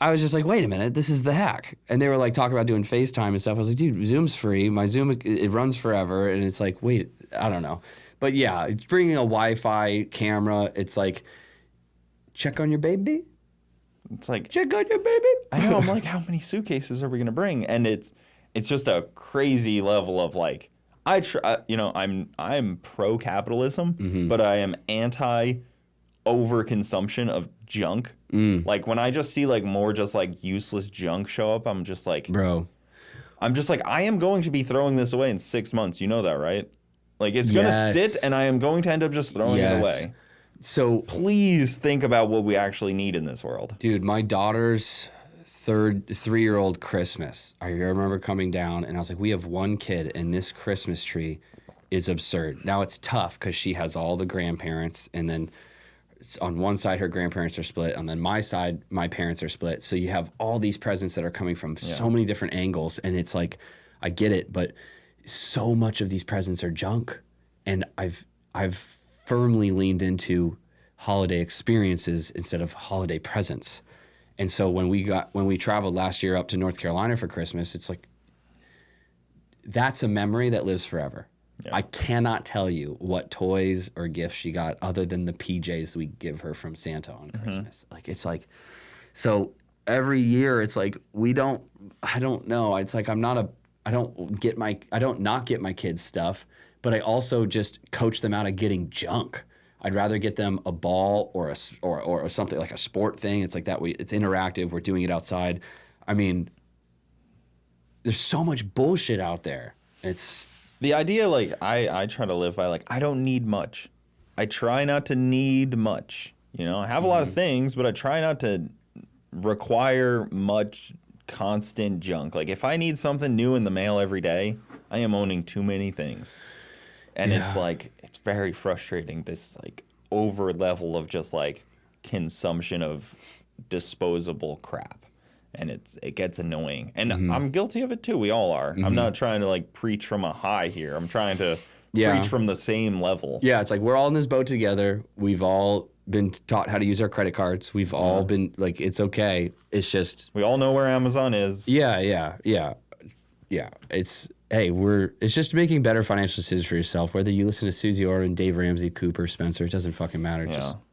I was just like, wait a minute, this is the hack. And they were like talking about doing FaceTime and stuff. I was like, dude, Zoom's free. My Zoom, it runs forever. And it's like, wait, I don't know. But yeah, it's bringing a Wi-Fi camera. It's like, check on your baby. It's like, check on your baby. I know. I'm like, how many suitcases are we gonna bring? And it's just a crazy level of like, I'm pro capitalism, but I am anti overconsumption of junk. Like, when I just see like more just like useless junk show up, I'm just like, bro. I'm just like, I am going to be throwing this away in 6 months. You know that, right? Like, it's gonna sit, and I am going to end up just throwing it away. So please think about what we actually need in this world. Dude, my daughter's 3-year-old Christmas. I remember coming down and I was like, we have one kid and this Christmas tree is absurd. Now it's tough because she has all the grandparents, and then on one side her grandparents are split, and then my side my parents are split. So you have all these presents that are coming from so many different angles, and it's like, I get it, but so much of these presents are junk. And I've firmly leaned into holiday experiences instead of holiday presents. And so when we traveled last year up to North Carolina for Christmas, it's like, that's a memory that lives forever. Yeah. I cannot tell you what toys or gifts she got other than the PJs we give her from Santa on Christmas. Like, it's like, so every year it's like, I don't know. It's like, I don't not get my kids stuff, but I also just coach them out of getting junk. I'd rather get them a ball or something like a sport thing. It's like that. It's interactive. We're doing it outside. I mean, there's so much bullshit out there. It's the idea. Like I try to live by, like, I don't need much. I try not to need much. You know, I have a lot of things, but I try not to require much constant junk. Like, if I need something new in the mail every day, I am owning too many things. And it's like, it's very frustrating, this like over level of just like consumption of disposable crap. And it gets annoying. And I'm guilty of it too. We all are. I'm not trying to like preach from a high here. I'm trying to preach from the same level. Yeah, it's like, we're all in this boat together. We've all been taught how to use our credit cards. We've all been like, it's okay. It's just, we all know where Amazon is. Yeah. It's just making better financial decisions for yourself. Whether you listen to Susie Orman, Dave Ramsey, Cooper, Spencer, it doesn't fucking matter.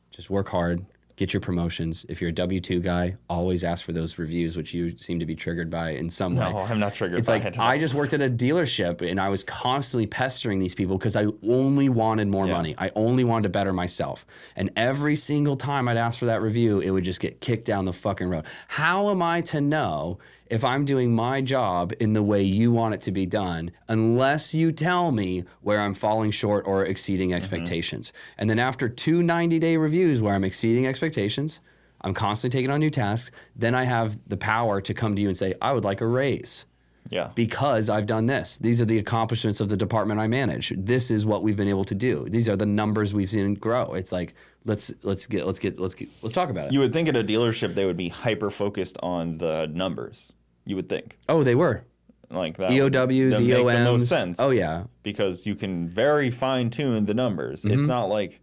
Just work hard, get your promotions. If you're a W-2 guy, always ask for those reviews, which you seem to be triggered by in some way. No, I'm not triggered it's by like, it. I just worked at a dealership and I was constantly pestering these people because I only wanted more money. I only wanted to better myself. And every single time I'd ask for that review, it would just get kicked down the fucking road. How am I to know if I'm doing my job in the way you want it to be done, unless you tell me where I'm falling short or exceeding expectations? And then after 2 90-day reviews where I'm exceeding expectations, I'm constantly taking on new tasks, then I have the power to come to you and say, I would like a raise. Yeah. Because I've done this. These are the accomplishments of the department I manage. This is what we've been able to do. These are the numbers we've seen grow. It's like, let's talk about it. You would think at a dealership they would be hyper focused on the numbers. You would think. Oh, they were. Like that. EOWs, EOMs. Make the most sense. Oh, yeah. Because you can very fine tune the numbers. It's not like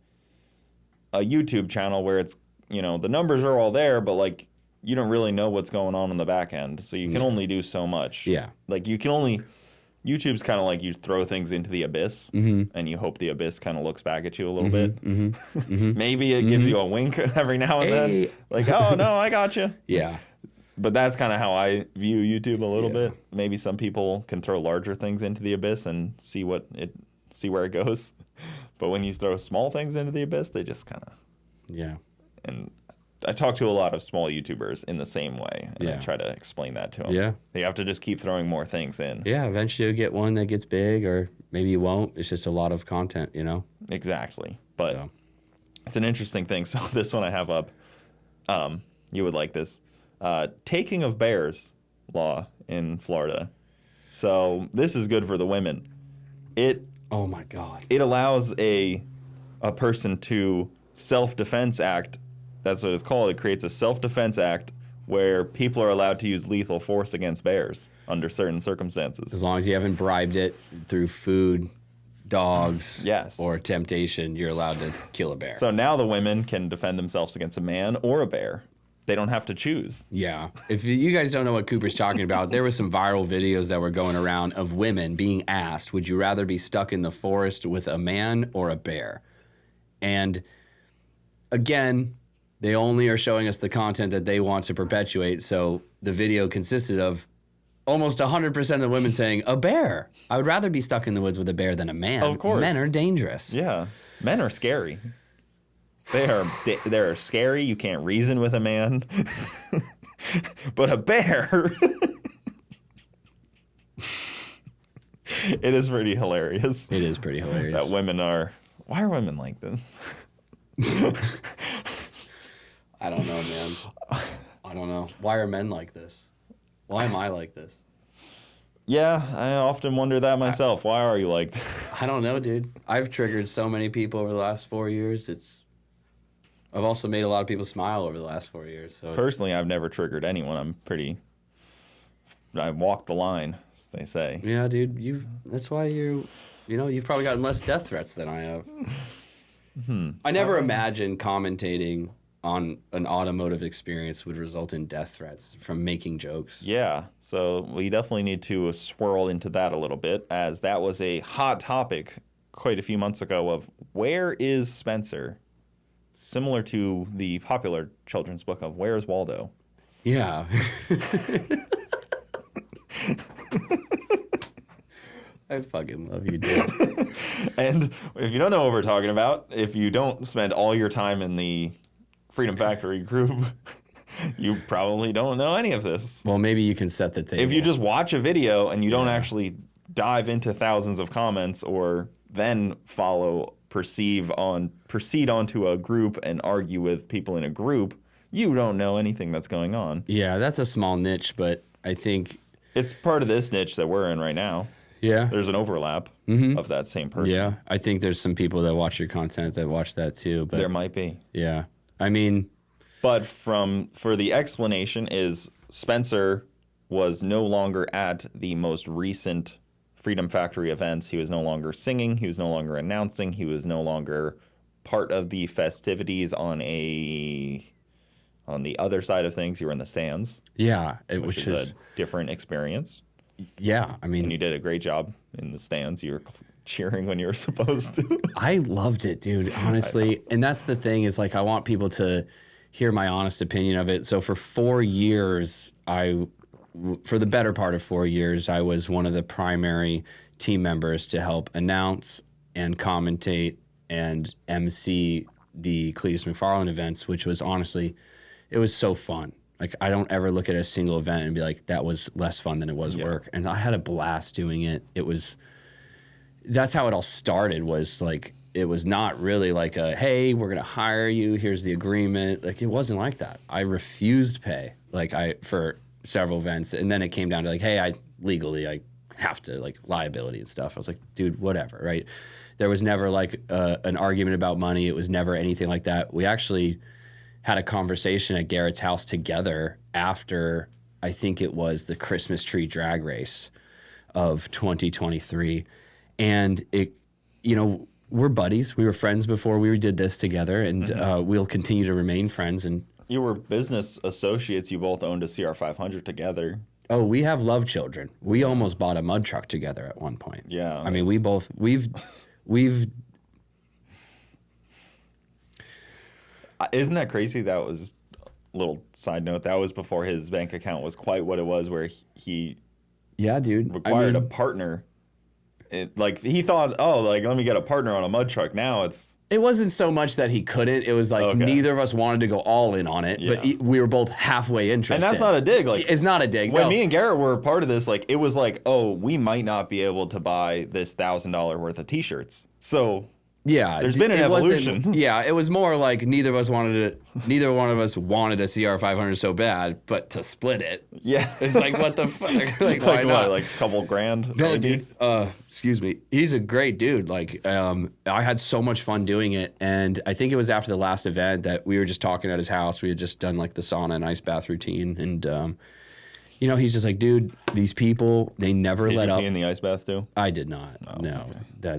a YouTube channel where it's, you know, the numbers are all there, but like you don't really know what's going on in the back end. So you can only do so much. Yeah. Like you can only, YouTube's kind of like you throw things into the abyss and you hope the abyss kind of looks back at you a little bit. Maybe it gives you a wink every now and then. Like, oh, no, I got you. Yeah. But that's kind of how I view YouTube a little bit. Maybe some people can throw larger things into the abyss and see where it goes. But when you throw small things into the abyss, they just kind of... Yeah. And I talk to a lot of small YouTubers in the same way. And I try to explain that to them. Yeah. They have to just keep throwing more things in. Yeah, eventually you'll get one that gets big, or maybe you won't. It's just a lot of content, you know? Exactly. But it's an interesting thing. So this one I have up. You would like this. Taking of bears law in Florida. So this is good for the women. Oh my God. It allows a person to self-defense act. That's what it's called. It creates a self-defense act where people are allowed to use lethal force against bears under certain circumstances. As long as you haven't bribed it through food, dogs, or temptation, you're allowed to kill a bear. So now the women can defend themselves against a man or a bear. They don't have to choose. Yeah. If you guys don't know what Cooper's talking about, there were some viral videos that were going around of women being asked, would you rather be stuck in the forest with a man or a bear? And again, they only are showing us the content that they want to perpetuate. So the video consisted of almost 100% of the women saying, a bear. I would rather be stuck in the woods with a bear than a man. Of course. Men are dangerous. Yeah. Men are scary. They're scary. You can't reason with a man. But a bear, it is pretty hilarious. It is pretty hilarious. That women are... Why are women like this? I don't know, man. I don't know. Why are men like this? Why am I like this? Yeah, I often wonder that myself. Why are you like that? I don't know, dude. I've triggered so many people over the last 4 years. I've also made a lot of people smile over the last 4 years. So Personally, I've never triggered anyone. I walk the line, as they say. yeah, dude. That's why you've probably gotten less death threats than I have. I never imagined commentating on an automotive experience would result in death threats from making jokes. Yeah, so we definitely need to swirl into that a little bit, as that was a hot topic quite a few months ago of where is Spencer? Similar to the popular children's book of Where's Waldo? Yeah. I fucking love you, dude. And if you don't know what we're talking about, if you don't spend all your time in the Freedom Factory group, you probably don't know any of this. Well, maybe you can set the table. If you just watch a video and you don't actually dive into thousands of comments or then proceed onto a group and argue with people in a group, you don't know anything that's going on. Yeah, that's a small niche, but I think it's part of this niche that we're in right now. Yeah. There's an overlap of that same person. Yeah, I think there's some people that watch your content that watch that too. But there might be. Yeah. I mean, but for the explanation is Spencer was no longer at the most recent Freedom Factory events. He was no longer singing. He was no longer announcing. He was no longer part of the festivities on the other side of things. You were in the stands. Yeah, which is a different experience. Yeah, I mean, and you did a great job in the stands. You were cheering when you were supposed to. I loved it, dude, honestly. And that's the thing is, like, I want people to hear my honest opinion of it. So for 4 years, for the better part of 4 years, I was one of the primary team members to help announce and commentate and MC the Cletus McFarland events, which was honestly, it was so fun. Like, I don't ever look at a single event and be like, that was less fun than it was work. And I had a blast doing it. That's how it all started, was like, it was not really like hey, we're going to hire you, here's the agreement. Like, it wasn't like that. I refused pay, for several events. And then it came down to like, hey, I have to, like, liability and stuff. I was like, dude, whatever, right? There was never like an argument about money. It was never anything like that. We actually had a conversation at Garrett's house together after, I think it was the Christmas tree drag race of 2023. And we're buddies. We were friends before we did this together, and we'll continue to remain friends. And you were business associates. You both owned a CR500 together. Oh, we have love children. We almost bought a mud truck together at one point. Yeah. I mean, we've Isn't that crazy? That was a little side note. That was before his bank account was quite what it was, where he required a partner. He thought, let me get a partner on a mud truck. Now it wasn't so much that he couldn't. It was like neither of us wanted to go all in on it, but we were both halfway interested. And that's not a dig. It's not a dig. When me and Garrett were a part of this, it was like, we might not be able to buy this $1,000 worth of T-shirts. So yeah, there's been an evolution. Yeah, it was more like neither one of us wanted a CR500 so bad, but to split it. Yeah, it's like, what the fuck? Like, why not? Like a couple grand? No, dude. Excuse me. He's a great dude. Like, I had so much fun doing it, and I think it was after the last event that we were just talking at his house. We had just done like the sauna and ice bath routine, and he's just like, dude, these people, they never let up. Did you pee in the ice bath too? I did not. Oh, no, okay.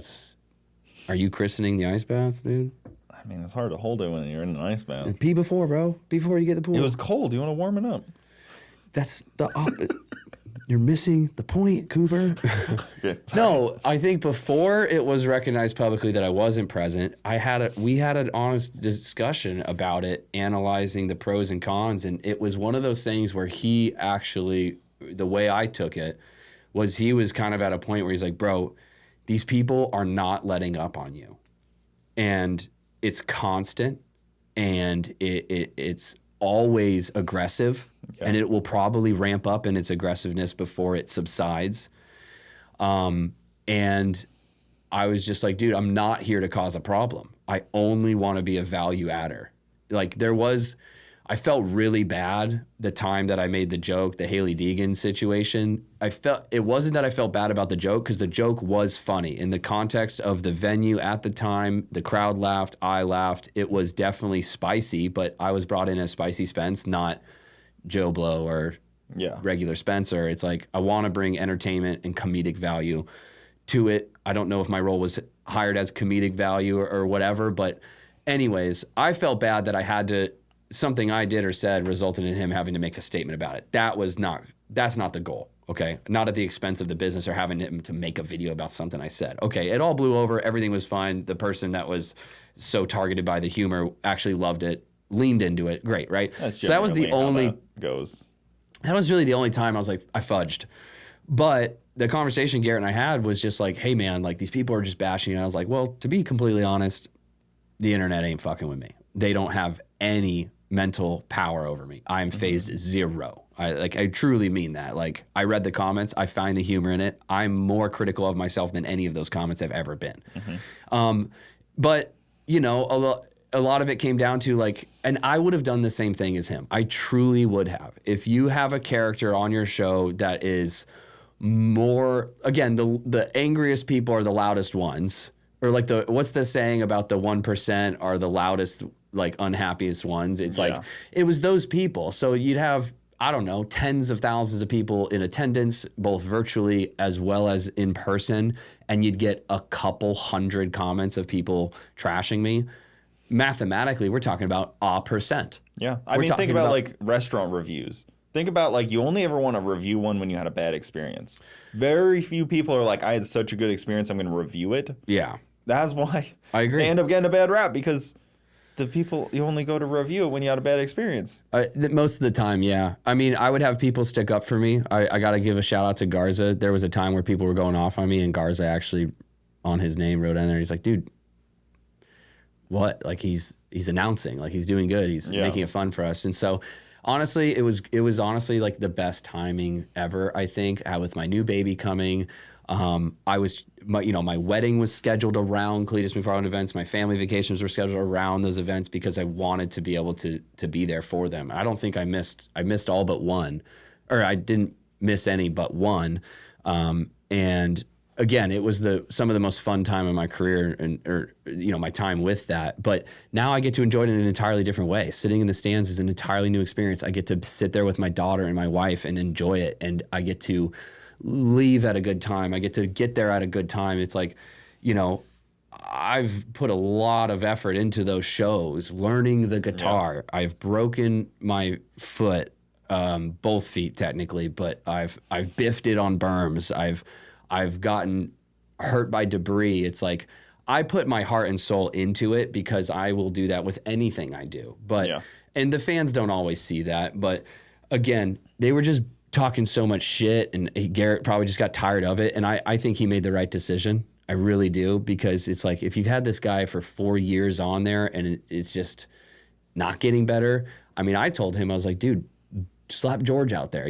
Are you christening the ice bath, dude? I mean, it's hard to hold it when you're in an ice bath. And pee before, bro. Before you get the pool. It was cold. You want to warm it up. That's the You're missing the point, Cooper. No, I think before it was recognized publicly that I wasn't present, we had an honest discussion about it, analyzing the pros and cons, and it was one of those things where he actually, the way I took it, was he was kind of at a point where he's like, bro, these people are not letting up on you. And it's constant, and it's always aggressive, and it will probably ramp up in its aggressiveness before it subsides. And I was just like, dude, I'm not here to cause a problem. I only want to be a value adder. Like, there was I felt really bad the time that I made the joke, the Haley Deegan situation. It wasn't that I felt bad about the joke, because the joke was funny in the context of the venue at the time. The crowd laughed, I laughed. It was definitely spicy, but I was brought in as Spicy Spence, not Joe Blow or regular Spencer. It's like, I want to bring entertainment and comedic value to it. I don't know if my role was hired as comedic value or whatever, but anyways, I felt bad that I had to, something I did or said resulted in him having to make a statement about it. That's not the goal, okay? Not at the expense of the business or having him to make a video about something I said. Okay, it all blew over. Everything was fine. The person that was so targeted by the humor actually loved it, leaned into it. Great, right? So that was the only that goes. That was really the only time I was like, I fudged. But the conversation Garrett and I had was just like, hey man, like these people are just bashing you. And I was like, well, to be completely honest, the internet ain't fucking with me. They don't have any mental power over me. I am phased zero. I truly mean that. Like, I read the comments. I find the humor in it. I'm more critical of myself than any of those comments have ever been. But, you know, a lot of it came down to like, and I would have done the same thing as him. I truly would have. If you have a character on your show that is more, again, the angriest people are the loudest ones. Or like what's the saying about the 1% are the loudest, like unhappiest ones? It's like, it was those people. So you'd have, I don't know, tens of thousands of people in attendance, both virtually as well as in person. And you'd get a couple hundred comments of people trashing me. Mathematically, we're talking about a percent. Yeah. I mean, think about like restaurant reviews. Think about like, you only ever want to review one when you had a bad experience. Very few people are like, I had such a good experience, I'm going to review it. Yeah. That's why I agree. They end up getting a bad rap, because the people, you only go to review it when you had a bad experience. Most of the time, yeah. I mean, I would have people stick up for me. I got to give a shout out to Garza. There was a time where people were going off on me, and Garza actually, on his name, wrote in there. He's like, dude, what? Like, he's announcing. Like, he's doing good. He's making it fun for us. And so, honestly, it was honestly like the best timing ever, I think, with my new baby coming. My wedding was scheduled around Cletus McFarland events. My family vacations were scheduled around those events because I wanted to be able to be there for them. I don't think I missed all but one, or I didn't miss any but one. And again, it was some of the most fun time in my career, or my time with that. But now I get to enjoy it in an entirely different way. Sitting in the stands is an entirely new experience. I get to sit there with my daughter and my wife and enjoy it, and I get to leave at a good time. I get to get there at a good time. It's like, I've put a lot of effort into those shows, learning the guitar. Yeah. I've broken my foot, both feet technically, but I've biffed it on berms. I've gotten hurt by debris. It's like, I put my heart and soul into it because I will do that with anything I do. But and the fans don't always see that. But again, they were just talking so much shit, and Garrett probably just got tired of it. And I think he made the right decision. I really do, because it's like, if you've had this guy for 4 years on there and it's just not getting better. I mean, I told him, I was like, dude, slap George out there,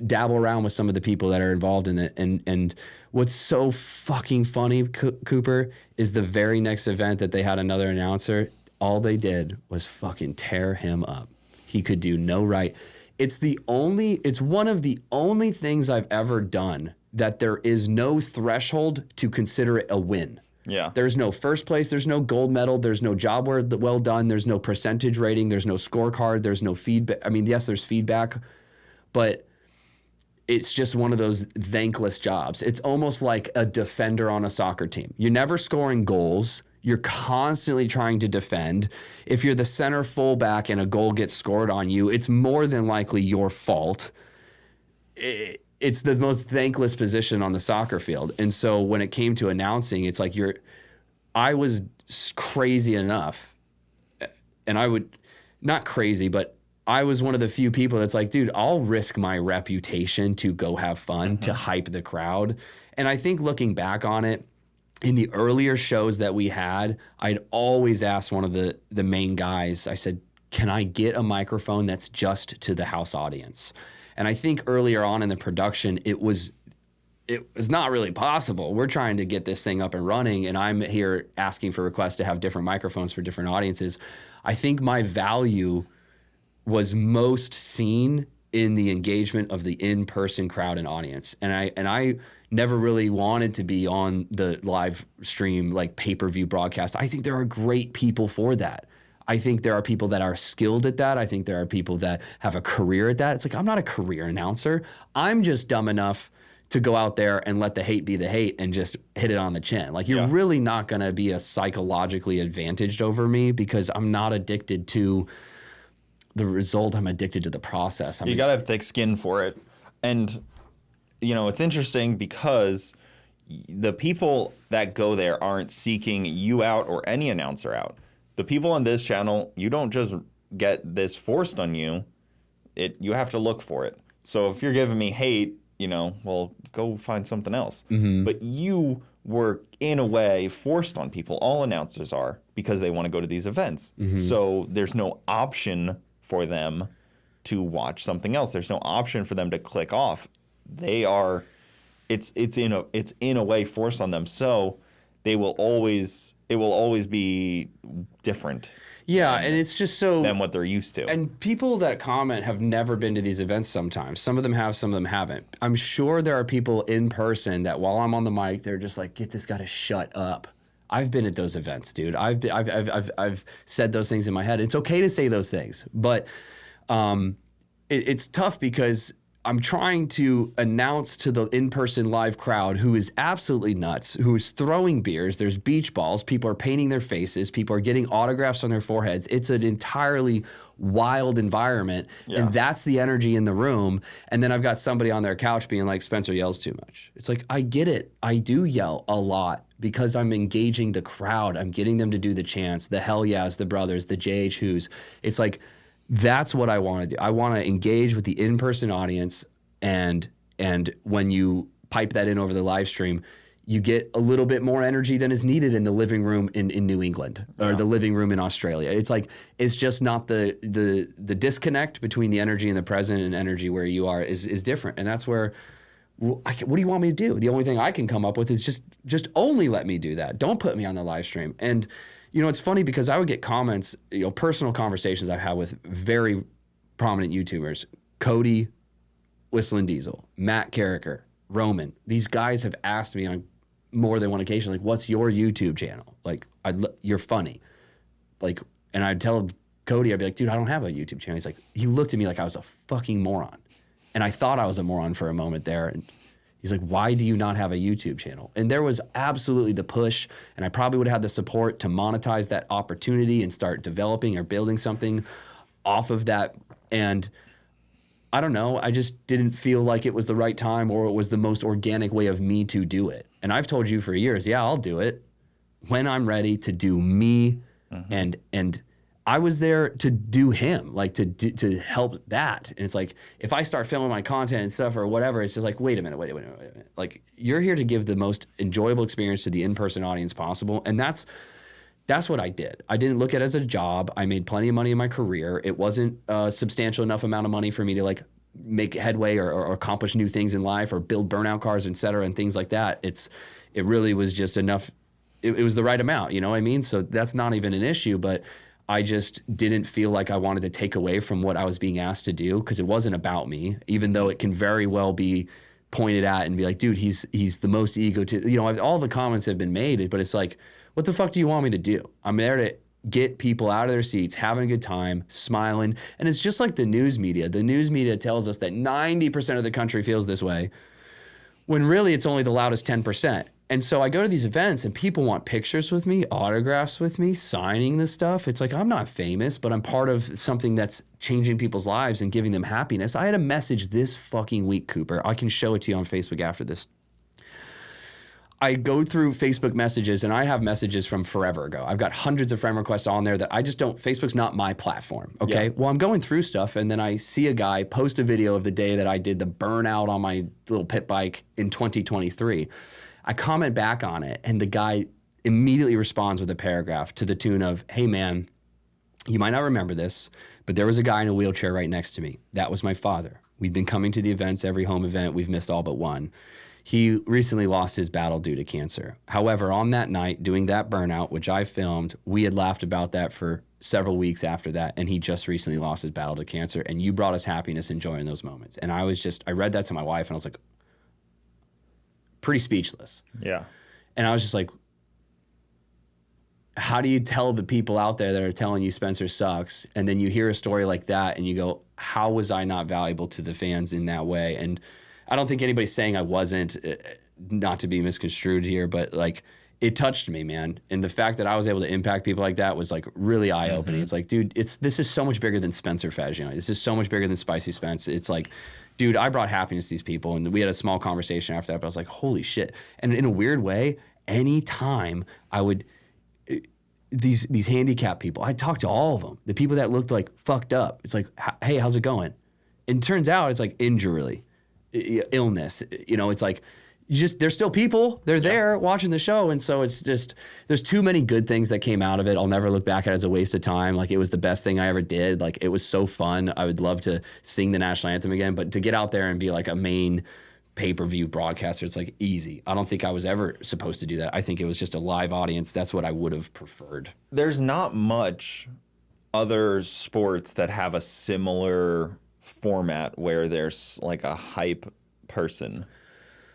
dabble around with some of the people that are involved in it. And what's so fucking funny, Cooper, is the very next event that they had another announcer, all they did was fucking tear him up. He could do no right. It's one of the only things I've ever done that there is no threshold to consider it a win. Yeah. There's no first place. There's no gold medal. There's no job well done. There's no percentage rating. There's no scorecard. There's no feedback. I mean, yes, there's feedback, but it's just one of those thankless jobs. It's almost like a defender on a soccer team. You're never scoring goals. You're constantly trying to defend. If you're the center fullback and a goal gets scored on you, it's more than likely your fault. It's the most thankless position on the soccer field. And so when it came to announcing, it's like I was crazy enough, and not crazy, but I was one of the few people that's like, dude, I'll risk my reputation to go have fun, to hype the crowd. And I think looking back on it, in the earlier shows that we had, I'd always ask one of the main guys, I said, can I get a microphone that's just to the house audience? And I think earlier on in the production, it was not really possible. We're trying to get this thing up and running, and I'm here asking for requests to have different microphones for different audiences. I think my value was most seen in the engagement of the in-person crowd and audience. And I never really wanted to be on the live stream, like pay-per-view broadcast. I think there are great people for that. I think there are people that are skilled at that. I think there are people that have a career at that. It's like, I'm not a career announcer. I'm just dumb enough to go out there and let the hate be the hate and just hit it on the chin. Like, you're really not going to be a psychologically advantaged over me because I'm not addicted to the result. I'm addicted to the process. You got to have thick skin for it. And, you know, it's interesting because the people that go there aren't seeking you out or any announcer out. The people on this channel, you don't just get this forced on you. You have to look for it. So if you're giving me hate, you know, well, go find something else. But you were, in a way, forced on people. All announcers are, because they want to go to these events. So there's no option for them to watch something else. There's no option for them to click off. They are, it's in a way forced on them. So it will always be different. Yeah, and it's just so... than what they're used to. And people that comment have never been to these events sometimes. Some of them have, some of them haven't. I'm sure there are people in person that while I'm on the mic, they're just like, get this guy to shut up. I've been at those events, dude. I've said those things in my head. It's okay to say those things, but it's tough because I'm trying to announce to the in-person live crowd who is absolutely nuts, who is throwing beers. There's beach balls. People are painting their faces. People are getting autographs on their foreheads. It's an entirely wild environment, and that's the energy in the room. And then I've got somebody on their couch being like, Spencer yells too much. It's like, I get it. I do yell a lot because I'm engaging the crowd. I'm getting them to do the chants, the hell yeahs, the brothers, the JH who's. It's like, that's what I want to do. I want to engage with the in-person audience, and when you pipe that in over the live stream, you get a little bit more energy than is needed in the living room in New England or the living room in Australia. It's like, it's just not the disconnect between the energy in the present and energy where you are is different. And that's where, what do you want me to do? The only thing I can come up with is just only let me do that. Don't put me on the live stream. And you know, it's funny because I would get comments, you know, personal conversations I've had with very prominent YouTubers, Cody, Whistling Diesel, Matt Carricker, Roman. These guys have asked me on more than one occasion, like, what's your YouTube channel? Like, you're funny. Like, and I'd tell Cody, I'd be like, dude, I don't have a YouTube channel. He's like, he looked at me like I was a fucking moron. And I thought I was a moron for a moment there. And he's like, why do you not have a YouTube channel? And there was absolutely the push, and I probably would have had the support to monetize that opportunity and start developing or building something off of that. And I don't know, I just didn't feel like it was the right time or it was the most organic way of me to do it. And I've told you for years, yeah, I'll do it when I'm ready to do me. And I was there to do him, like to help that. And it's like, if I start filming my content and stuff or whatever, it's just like, wait a minute. Like, you're here to give the most enjoyable experience to the in-person audience possible. And that's what I did. I didn't look at it as a job. I made plenty of money in my career. It wasn't a substantial enough amount of money for me to like make headway or accomplish new things in life or build burnout cars, et cetera, and things like that. It really was just enough. It was the right amount, you know what I mean? So that's not even an issue, but I just didn't feel like I wanted to take away from what I was being asked to do because it wasn't about me, even though it can very well be pointed at and be like, dude, he's the most you know, all the comments have been made, but it's like, what the fuck do you want me to do? I'm there to get people out of their seats, having a good time, smiling. And it's just like the news media. The news media tells us that 90% of the country feels this way, when really it's only the loudest 10%. And so I go to these events and people want pictures with me, autographs with me, signing the stuff. It's like, I'm not famous, but I'm part of something that's changing people's lives and giving them happiness. I had a message this fucking week, Cooper. I can show it to you on Facebook after this. I go through Facebook messages and I have messages from forever ago. I've got hundreds of friend requests on there that I just don't, Facebook's not my platform, okay? Yeah. Well, I'm going through stuff and then I see a guy post a video of the day that I did the burnout on my little pit bike in 2023. I comment back on it and the guy immediately responds with a paragraph to the tune of, hey man, you might not remember this, but there was a guy in a wheelchair right next to me. That was my father. We've been coming to the events, every home event. We've missed all but one. He recently lost his battle due to cancer. However, on that night, doing that burnout, which I filmed, we had laughed about that for several weeks after that, and he just recently lost his battle to cancer, and you brought us happiness and joy in those moments. And I read that to my wife, and I was like, pretty speechless. Yeah. And I was just like, how do you tell the people out there that are telling you Spencer sucks, and then you hear a story like that and you go, how was I not valuable to the fans in that way? And I don't think anybody's saying I wasn't, not to be misconstrued here, but like, it touched me, man. And the fact that I was able to impact people like that was like really eye-opening. It's like, dude, this is so much bigger than Spencer Faggioni. This is so much bigger than Spicy Spence. It's like, dude, I brought happiness to these people. And we had a small conversation after that, but I was like, holy shit. And in a weird way, anytime I would, these handicapped people, I'd talk to all of them. The people that looked like fucked up. It's like, hey, how's it going? And it turns out it's like injury, illness. You know, it's like, they're still people. They're there watching the show. And so it's just, there's too many good things that came out of it. I'll never look back at it as a waste of time. Like, it was the best thing I ever did. Like, it was so fun. I would love to sing the national anthem again, but to get out there and be like a main pay-per-view broadcaster, it's like easy. I don't think I was ever supposed to do that. I think it was just a live audience. That's what I would have preferred. There's not much other sports that have a similar format where there's like a hype person.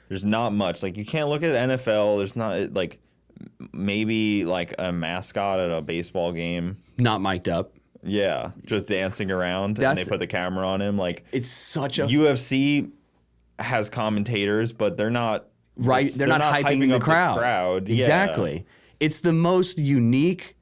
There's not much. Like, you can't look at NFL. There's not, like, maybe like a mascot at a baseball game. Not mic'd up. Yeah, just dancing around, and they put the camera on him. Like, it's such a UFC has commentators, but they're not right. They're not hyping the crowd. Exactly. Yeah. It's the most unique,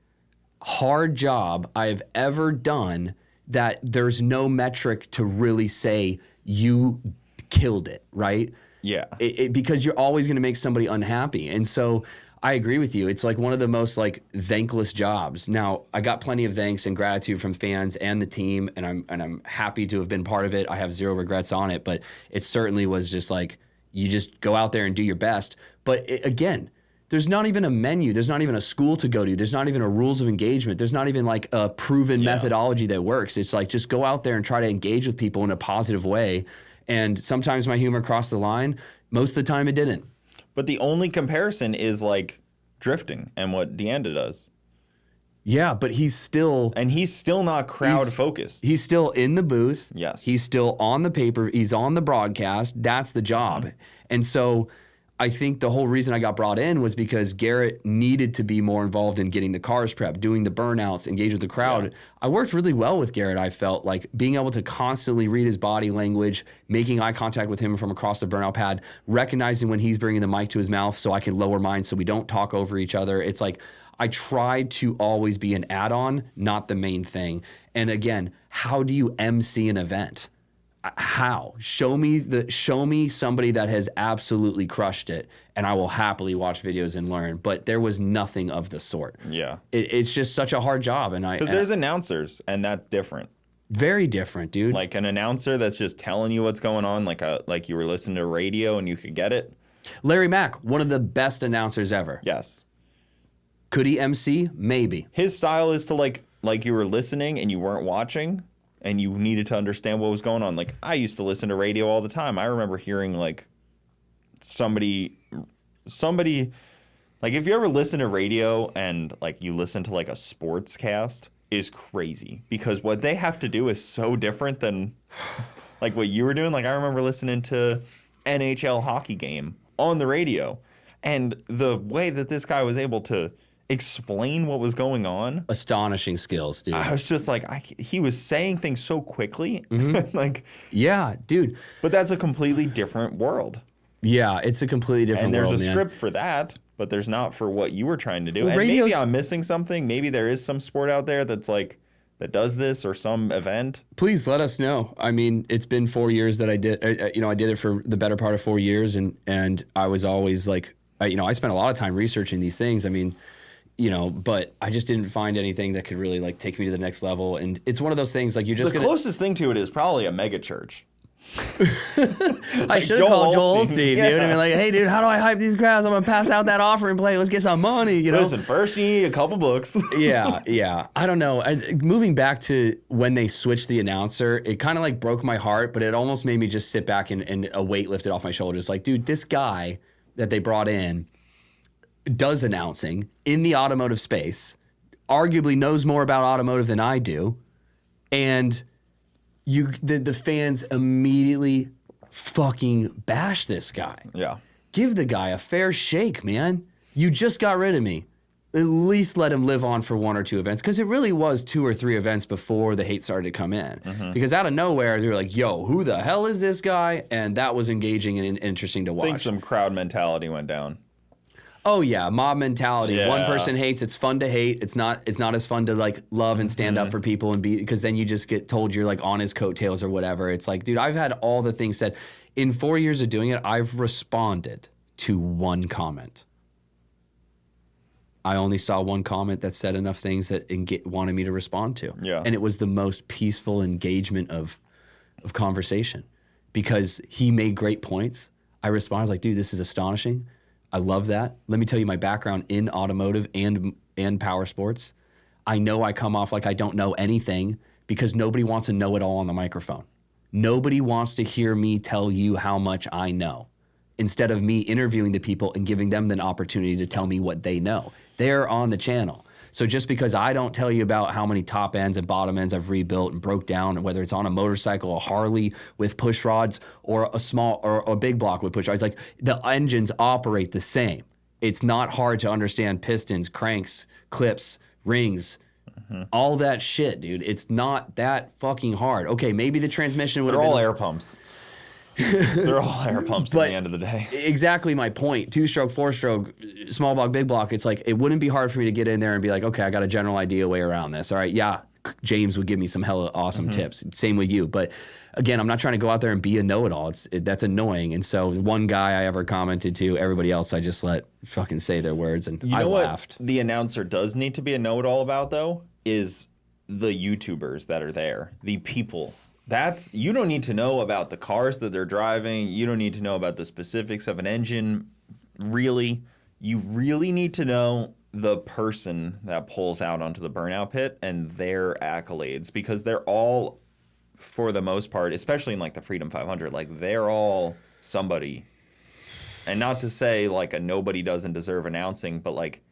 hard job I've ever done. That there's no metric to really say you killed it, right? Yeah. Because you're always going to make somebody unhappy. And so I agree with you. It's like one of the most like thankless jobs. Now, I got plenty of thanks and gratitude from fans and the team, and I'm happy to have been part of it. I have zero regrets on it, but it certainly was just like, you just go out there and do your best. But again, there's not even a menu. There's not even a school to go to. There's not even a rules of engagement. There's not even like a proven methodology that works. It's like, just go out there and try to engage with people in a positive way. And sometimes my humor crossed the line. Most of the time it didn't. But the only comparison is like drifting and what Deanda does. Yeah, but he's still... And he's still not crowd focused. He's still in the booth. Yes. He's still on the paper. He's on the broadcast. That's the job. And so I think the whole reason I got brought in was because Garrett needed to be more involved in getting the cars prepped, doing the burnouts, engage with the crowd. Yeah. I worked really well with Garrett, I felt, like being able to constantly read his body language, making eye contact with him from across the burnout pad, recognizing when he's bringing the mic to his mouth so I can lower mine so we don't talk over each other. It's like, I tried to always be an add-on, not the main thing. And again, how do you MC an event? How? Show me somebody that has absolutely crushed it, and I will happily watch videos and learn. But there was nothing of the sort. Yeah, it's just such a hard job, and because there's announcers, and that's different. Very different, dude. Like an announcer that's just telling you what's going on, like you were listening to radio and you could get it. Larry Mack, one of the best announcers ever. Yes. Could he MC? Maybe. His style is to like you were listening and you weren't watching. And you needed to understand what was going on. Like, I used to listen to radio all the time. I remember hearing, like, somebody, like, if you ever listen to radio and, like, you listen to, like, a sports cast, is crazy. Because what they have to do is so different than, like, what you were doing. Like, I remember listening to NHL hockey game on the radio. And the way that this guy was able to explain what was going on, astonishing skills, dude. I was just like, he was saying things so quickly. Like, yeah, dude. But that's a completely different world. Yeah, it's a completely different world. And there's a script for that, but there's not for what you were trying to do. Well, and maybe I'm missing something. Maybe there is some sport out there that's like, that does this, or some event. Please let us know. I mean, it's been 4 years that I did, I did it for the better part of 4 years. And I was always like, I spent a lot of time researching these things. I mean, but I just didn't find anything that could really like take me to the next level. And it's one of those things like you're just the closest thing to it is probably a mega church. I should have called Joel Osteen, dude. I mean, like, hey, dude, how do I hype these crowds? I'm gonna pass out that offering plate. Let's get some money. Listen, first you need a couple books. yeah. I don't know. Moving back to when they switched the announcer, it kind of like broke my heart, but it almost made me just sit back and a weight lifted off my shoulders. Like, dude, this guy that they brought in does announcing in the automotive space, arguably knows more about automotive than I do, and the fans immediately fucking bash this guy. Yeah. Give the guy a fair shake, man. You just got rid of me. At least let him live on for 1 or 2 events, because it really was 2 or 3 events before the hate started to come in. Because out of nowhere, they were like, yo, who the hell is this guy? And that was engaging and interesting to watch. I think some crowd mentality went down. Oh yeah, mob mentality. Yeah. One person hates, it's fun to hate. It's not as fun to like love and stand up for people and be, because then you just get told you're like on his coattails or whatever. It's like, dude, I've had all the things said. In 4 years of doing it, I've responded to 1 comment. I only saw 1 comment that said enough things that wanted me to respond to. Yeah. And it was the most peaceful engagement of conversation, because he made great points. I responded, I was like, dude, this is astonishing. I love that. Let me tell you my background in automotive and power sports. I know I come off like I don't know anything, because nobody wants to know it all on the microphone. Nobody wants to hear me tell you how much I know, instead of me interviewing the people and giving them the opportunity to tell me what they know. They're on the channel. So just because I don't tell you about how many top ends and bottom ends I've rebuilt and broke down, whether it's on a motorcycle, a Harley with push rods, or a small or a big block with push rods, like the engines operate the same. It's not hard to understand pistons, cranks, clips, rings, all that shit, dude. It's not that fucking hard. Okay, maybe the transmission would have been... They're all air pumps. They're all air pumps at the end of the day. Exactly my point. 2-stroke, 4-stroke, small block, big block. It's like, it wouldn't be hard for me to get in there and be like, okay, I got a general idea way around this. All right, yeah, James would give me some hella awesome tips. Same with you. But again, I'm not trying to go out there and be a know-it-all. That's annoying. And so 1 guy I ever commented to, everybody else I just let fucking say their words, and I laughed. What the announcer does need to be a know-it-all about, though, is the YouTubers that are there, the people. You don't need to know about the cars that they're driving. You don't need to know about the specifics of an engine, really. You really need to know the person that pulls out onto the burnout pit and their accolades, because they're all, for the most part, especially in like the Freedom 500, like they're all somebody. And not to say like a nobody doesn't deserve announcing, but like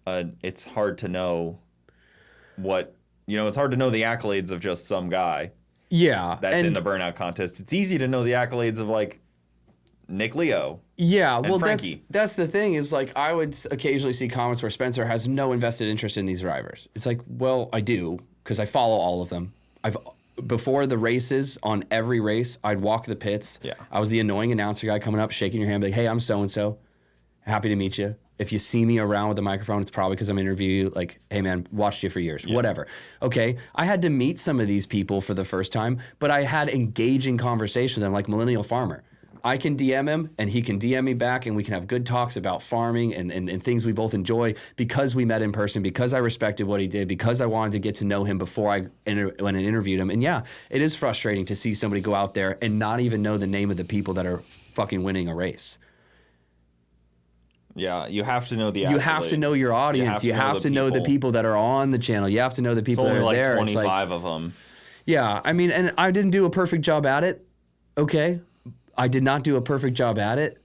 it's hard to know it's hard to know the accolades of just some guy. Yeah. That's in the burnout contest. It's easy to know the accolades of like Nick Leo. Yeah, well, Frankie. that's the thing, is like I would occasionally see comments where Spencer has no invested interest in these drivers. It's like, well, I do, because I follow all of them. Before the races, on every race, I'd walk the pits. Yeah. I was the annoying announcer guy coming up, shaking your hand, like, hey, I'm so-and-so. Happy to meet you. If you see me around with the microphone, it's probably because I'm interviewing you. Like, hey, man, watched you for years. Yeah. Whatever. Okay, I had to meet some of these people for the first time, but I had engaging conversation with them, like Millennial Farmer. I can DM him, and he can DM me back, and we can have good talks about farming and things we both enjoy, because we met in person, because I respected what he did, because I wanted to get to know him before I went and interviewed him. And yeah, it is frustrating to see somebody go out there and not even know the name of the people that are fucking winning a race. Yeah, you have to know the accolades. You have to know your audience. You have to know the people that are on the channel. You have to know the people that are like there. 25 of them. Yeah, I mean, and I didn't do a perfect job at it. Okay, I did not do a perfect job at it,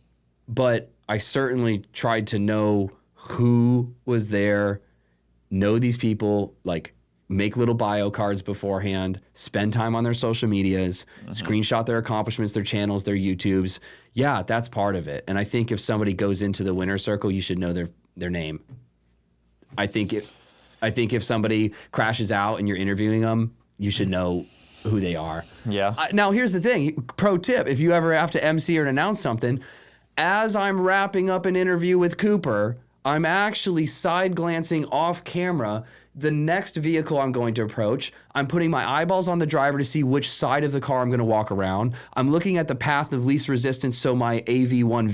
but I certainly tried to know who was there, know these people, like make little bio cards beforehand, spend time on their social medias, screenshot their accomplishments, their channels, their YouTubes. Yeah, that's part of it. And I think if somebody goes into the winner's circle, you should know their name. I think if somebody crashes out and you're interviewing them, you should know who they are. Yeah. Now, here's the thing. Pro tip, if you ever have to MC or announce something, as I'm wrapping up an interview with Cooper, I'm actually side glancing off camera the next vehicle I'm going to approach. I'm putting my eyeballs on the driver to see which side of the car I'm going to walk around. I'm looking at the path of least resistance so my AV1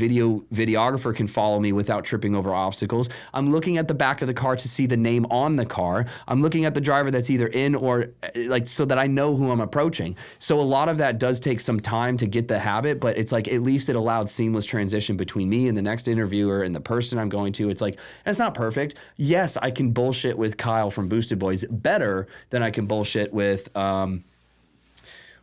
videographer can follow me without tripping over obstacles. I'm looking at the back of the car to see the name on the car. I'm looking at the driver that's either in or like so that I know who I'm approaching. So a lot of that does take some time to get the habit, but it's like at least it allowed seamless transition between me and the next interviewer and the person I'm going to. It's like, and it's not perfect. Yes, I can bullshit with Kyle from Boosted Boys better than I can bullshit with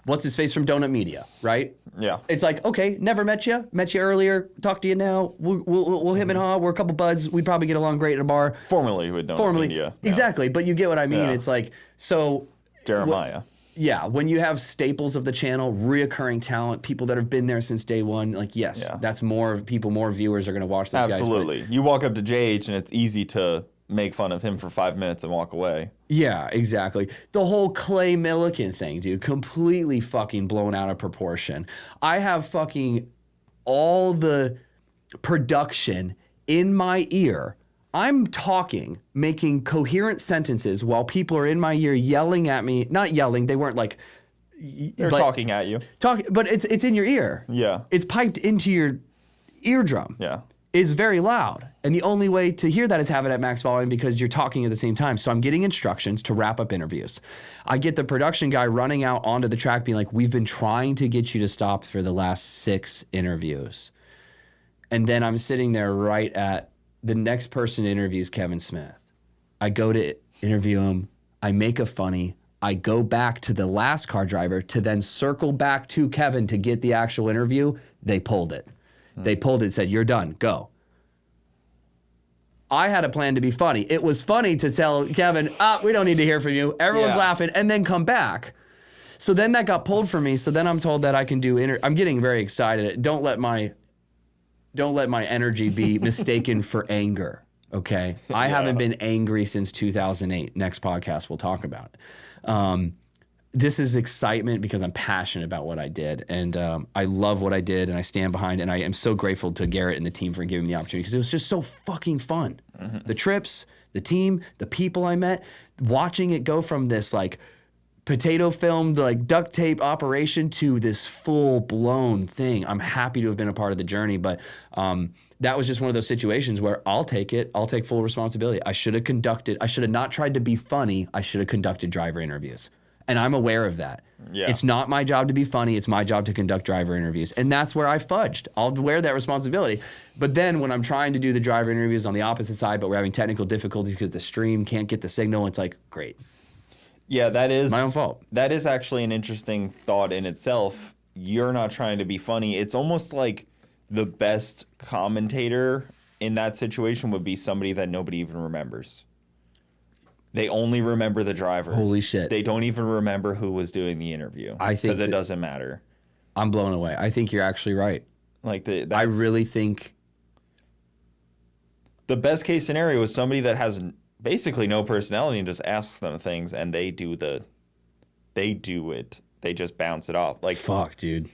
what's his face from Donut Media, right? Yeah. It's like, okay, never met you earlier, talk to you now. We'll him and haw. We're a couple buds. We'd probably get along great at a bar. Formerly with Donut Media. Yeah. Exactly, but you get what I mean. Yeah. It's like, so. Jeremiah. Yeah, when you have staples of the channel, reoccurring talent, people that have been there since day one, like, yes, that's more people, more viewers are going to watch those guys. Absolutely. You walk up to JH and it's easy to make fun of him for 5 minutes and walk away. Yeah, exactly. The whole Clay Millican thing, dude, completely fucking blown out of proportion. I have fucking all the production in my ear. I'm talking, making coherent sentences while people are in my ear yelling at me. Not yelling, they weren't like... They're talking at you. But it's in your ear. Yeah. It's piped into your eardrum. Yeah. It's very loud. And the only way to hear that is have it at max volume because you're talking at the same time. So I'm getting instructions to wrap up interviews. I get the production guy running out onto the track being like, we've been trying to get you to stop for the last 6 interviews. And then I'm sitting there right at the next person interviews Kevin Smith. I go to interview him. I make a funny. I go back to the last car driver to then circle back to Kevin to get the actual interview. They pulled it. They pulled it, said, you're done, go. I had a plan to be funny. It was funny to tell Kevin, we don't need to hear from you. Everyone's laughing, and then come back. So then that got pulled from me. So then I'm told that I can do, I'm getting very excited. Don't let my energy be mistaken for anger, okay? I haven't been angry since 2008. Next podcast, we'll talk about it. This is excitement because I'm passionate about what I did, and I love what I did, and I stand behind it, and I am so grateful to Garrett and the team for giving me the opportunity because it was just so fucking fun. Mm-hmm. The trips, the team, the people I met, watching it go from this like potato filmed like duct tape operation to this full blown thing. I'm happy to have been a part of the journey, but that was just one of those situations where I'll take it. I'll take full responsibility. I should have not tried to be funny. I should have conducted driver interviews. And I'm aware of that. Yeah. It's not my job to be funny. It's my job to conduct driver interviews. And that's where I fudged. I'll wear that responsibility. But then when I'm trying to do the driver interviews on the opposite side, but we're having technical difficulties because the stream can't get the signal, it's like, great. Yeah, that is my own fault. That is actually an interesting thought in itself. You're not trying to be funny. It's almost like the best commentator in that situation would be somebody that nobody even remembers. They only remember the drivers. Holy shit. They don't even remember who was doing the interview. I think because it doesn't matter. I'm blown away. I think you're actually right. Like I really think the best case scenario is somebody that has basically no personality and just asks them things and they do it. They just bounce it off. Like fuck, dude.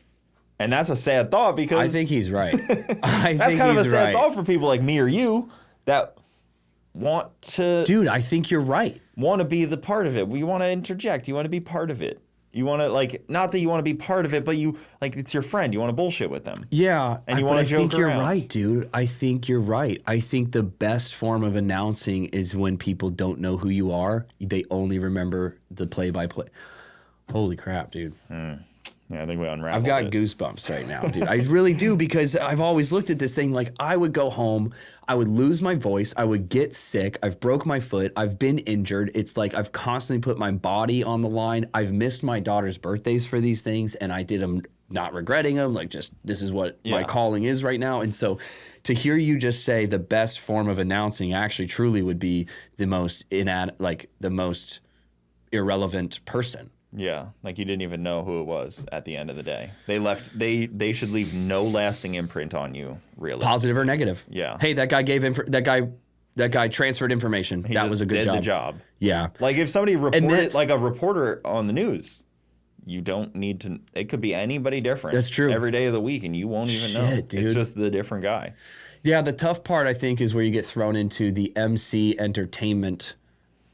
And that's a sad thought because I think he's right. That's kind of a sad thought for people like me or you that want to... Dude, I think you're right. Want to be the part of it. We want to interject. You want to be part of it. You want to, like, not that you want to be part of it, but you, like, it's your friend. You want to bullshit with them. Yeah. And you want to joke around. I think you're right, dude. I think you're right. I think the best form of announcing is when people don't know who you are. They only remember the play-by-play. Holy crap, dude. Yeah, I think we unraveled I've got goosebumps right now, dude. I really do because I've always looked at this thing like I would go home, I would lose my voice, I would get sick, I've broke my foot, I've been injured. It's like I've constantly put my body on the line. I've missed my daughter's birthdays for these things and I did them not regretting them. Like just this is what my calling is right now. And so to hear you just say the best form of announcing actually truly would be the most the most irrelevant person. Yeah, like you didn't even know who it was at the end of the day. They should leave no lasting imprint on you, really. Positive or negative. Yeah. Hey, that guy transferred information. That was a good job. Did the job. Yeah. Like if somebody reported, like a reporter on the news, you don't need to, it could be anybody different. That's true. Every day of the week and you won't even know. Dude. It's just the different guy. Yeah, the tough part I think is where you get thrown into the MC entertainment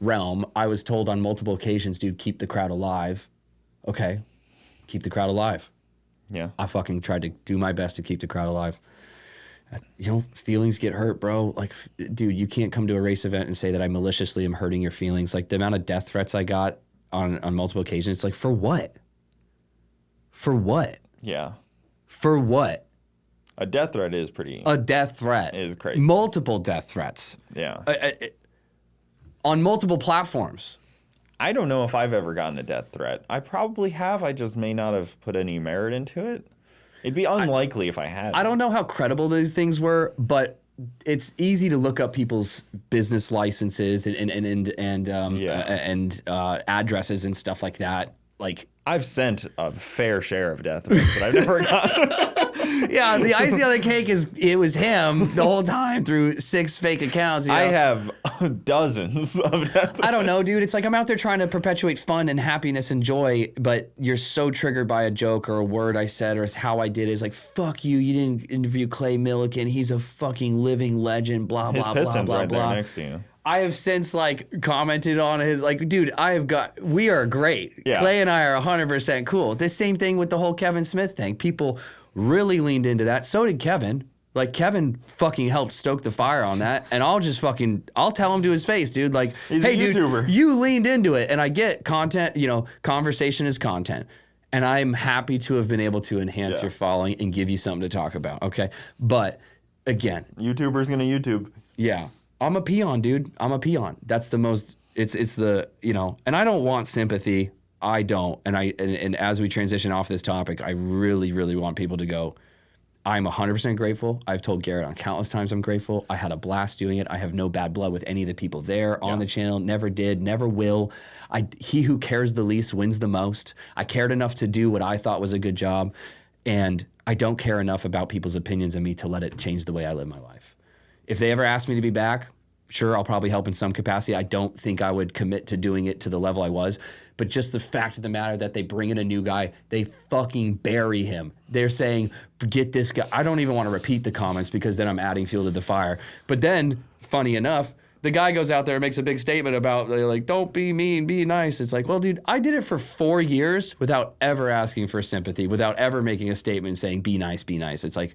realm. I was told on multiple occasions, dude, keep the crowd alive. Okay, keep the crowd alive. Yeah. I fucking tried to do my best to keep the crowd alive. You know, feelings get hurt, bro. Like, dude, you can't come to a race event and say that I maliciously am hurting your feelings. Like the amount of death threats I got on multiple occasions, it's like, for what? For what? Yeah. For what? A death threat is pretty... A death threat. Is crazy. Multiple death threats. Yeah. On multiple platforms. I don't know if I've ever gotten a death threat. I probably have. I just may not have put any merit into it. It'd be unlikely if I had. I don't know how credible these things were, but it's easy to look up people's business licenses and addresses and stuff like that. Like, I've sent a fair share of death threats, but I've never gotten. yeah, the icing on the cake is it was him the whole time through 6 fake accounts. You know? I have dozens of death threats. I don't know, dude. It's like I'm out there trying to perpetuate fun and happiness and joy, but you're so triggered by a joke or a word I said or how I did it. It's like, fuck you. You didn't interview Clay Millican. He's a fucking living legend, blah, His blah, Pistons blah, right blah, blah. there next to you. I have since like commented on his like, dude, we are great. Yeah. Clay and I are 100% cool. The same thing with the whole Kevin Smith thing. People really leaned into that. So did Kevin. Like Kevin fucking helped stoke the fire on that. And I'll tell him to his face, dude. Like, He's hey, a dude, YouTuber. you leaned into it. And I get content, conversation is content. And I'm happy to have been able to enhance your following and give you something to talk about. Okay. But again, YouTuber's going to YouTube. yeah. I'm a peon, dude. I'm a peon. That's the most, it's the, and I don't want sympathy. I don't. And as we transition off this topic, I really, really want people to go, I'm 100% grateful. I've told Garrett on countless times I'm grateful. I had a blast doing it. I have no bad blood with any of the people there on the channel. Never did, never will. He who cares the least wins the most. I cared enough to do what I thought was a good job. And I don't care enough about people's opinions of me to let it change the way I live my life. If they ever ask me to be back, sure, I'll probably help in some capacity. I don't think I would commit to doing it to the level I was. But just the fact of the matter that they bring in a new guy, they fucking bury him. They're saying, get this guy. I don't even want to repeat the comments because then I'm adding fuel to the fire. But then, funny enough, the guy goes out there and makes a big statement about, like, don't be mean, be nice. It's like, well, dude, I did it for 4 years without ever asking for sympathy, without ever making a statement saying, be nice, be nice. It's like,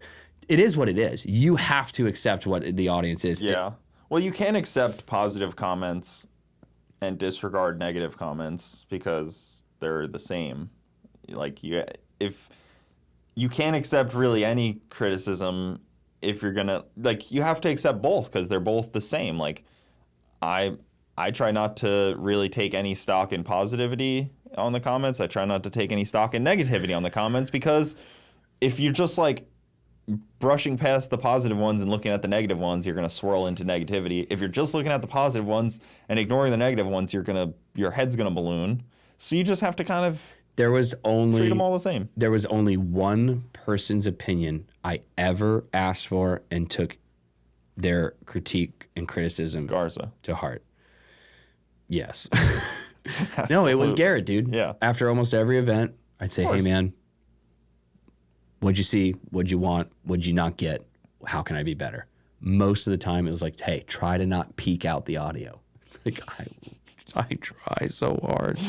it is what it is. You have to accept what the audience is. Yeah. Well, you can accept positive comments and disregard negative comments because they're the same. Like, if you can't accept really any criticism, if you're gonna, like, you have to accept both because they're both the same. Like, I try not to really take any stock in positivity on the comments. I try not to take any stock in negativity on the comments because if you're just like brushing past the positive ones and looking at the negative ones, you're going to swirl into negativity. If you're just looking at the positive ones and ignoring the negative ones, your head's going to balloon. So you just have to kind of treat them all the same. There was only one person's opinion I ever asked for and took their critique and criticism Garza to heart. Yes. No, it was Garrett, dude. Yeah. After almost every event, I'd say, hey, man, what'd you see? What'd you want? What'd you not get? How can I be better? Most of the time, it was like, hey, try to not peak out the audio. Like, I try so hard,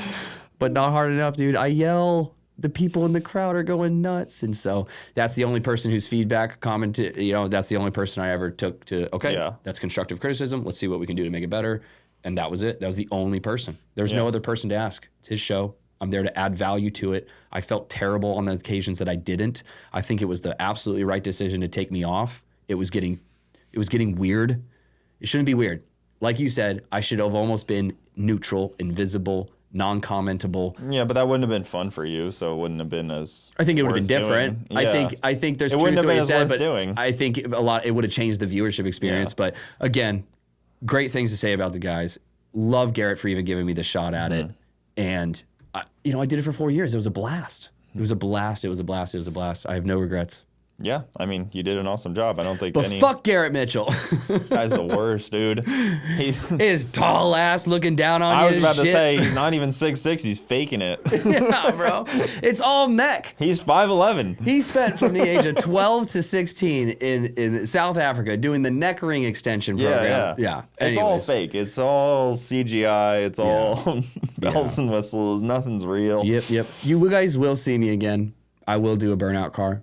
but not hard enough, dude. I yell. The people in the crowd are going nuts. And so that's the only person whose feedback commented, that's the only person I ever took to, okay, that's constructive criticism. Let's see what we can do to make it better. And that was it. That was the only person. There's no other person to ask. It's his show. I'm there to add value to it. I felt terrible on the occasions that I didn't. I think it was the absolutely right decision to take me off. It was getting weird. It shouldn't be weird. Like you said, I should have almost been neutral, invisible, non-commentable. Yeah, but that wouldn't have been fun for you, so it wouldn't have been as I think it would have been different. Yeah. I think there's truth to what you said, but I think it would have changed the viewership experience. But again, great things to say about the guys. Love Garrett for even giving me the shot at it. And I did it for 4 years. It was a blast. It was a blast. It was a blast. It was a blast. I have no regrets. Yeah, I mean, you did an awesome job. I don't think But fuck Garrett Mitchell. Guy's the worst, dude. His tall ass looking down on you. I was about to say, he's not even 6'6", he's faking it. Yeah, bro. It's all neck. He's 5'11". He spent from the age of 12 to 16 in South Africa doing the neck ring extension program. Yeah. It's all fake. It's all CGI. It's all bells and whistles. Nothing's real. Yep. You guys will see me again. I will do a burnout car.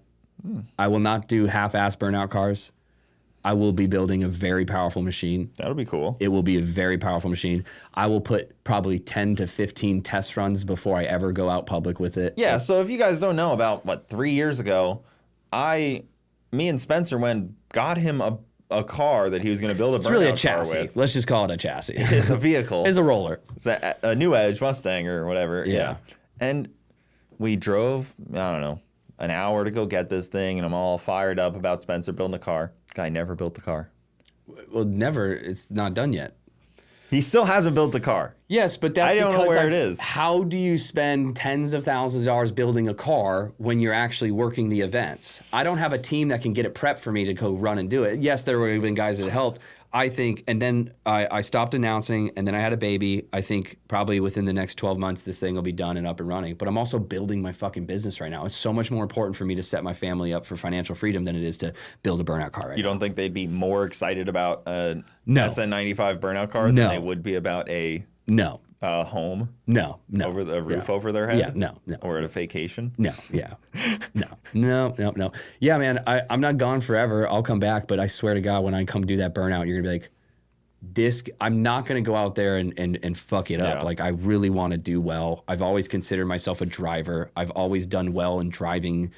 I will not do half-ass burnout cars. I will be building a very powerful machine. That'll be cool. It will be a very powerful machine. I will put probably 10 to 15 test runs before I ever go out public with it. Yeah, so if you guys don't know, about 3 years ago, me and Spencer got him a car that he was going to build a It's really a burnout car chassis. with. Let's just call it a chassis. It's a vehicle. It's a roller. It's a new Edge Mustang or whatever. Yeah. And we drove, I don't know, an hour to go get this thing, and I'm all fired up about Spencer building a car. Guy never built the car. Well, never. It's not done yet. He still hasn't built the car. Yes, but that's I don't know because where it is. How do you spend tens of thousands of dollars building a car when you're actually working the events? I don't have a team that can get it prepped for me to go run and do it. Yes, there have been guys that helped. I think, and then I stopped announcing, and then I had a baby. I think probably within the next 12 months, this thing will be done and up and running. But I'm also building my fucking business right now. It's so much more important for me to set my family up for financial freedom than it is to build a burnout car right You now. don't think they'd be more excited about a No. SN95 burnout car than No. they would be about a No, home no, no. over the roof over their head? Yeah, no. Or at a vacation? No, yeah. No. Yeah, man, I'm not gone forever. I'll come back, but I swear to God, when I come do that burnout, you're gonna be like, I'm not gonna go out there and fuck it up. Yeah. Like, I really want to do well. I've always considered myself a driver. I've always done well in driving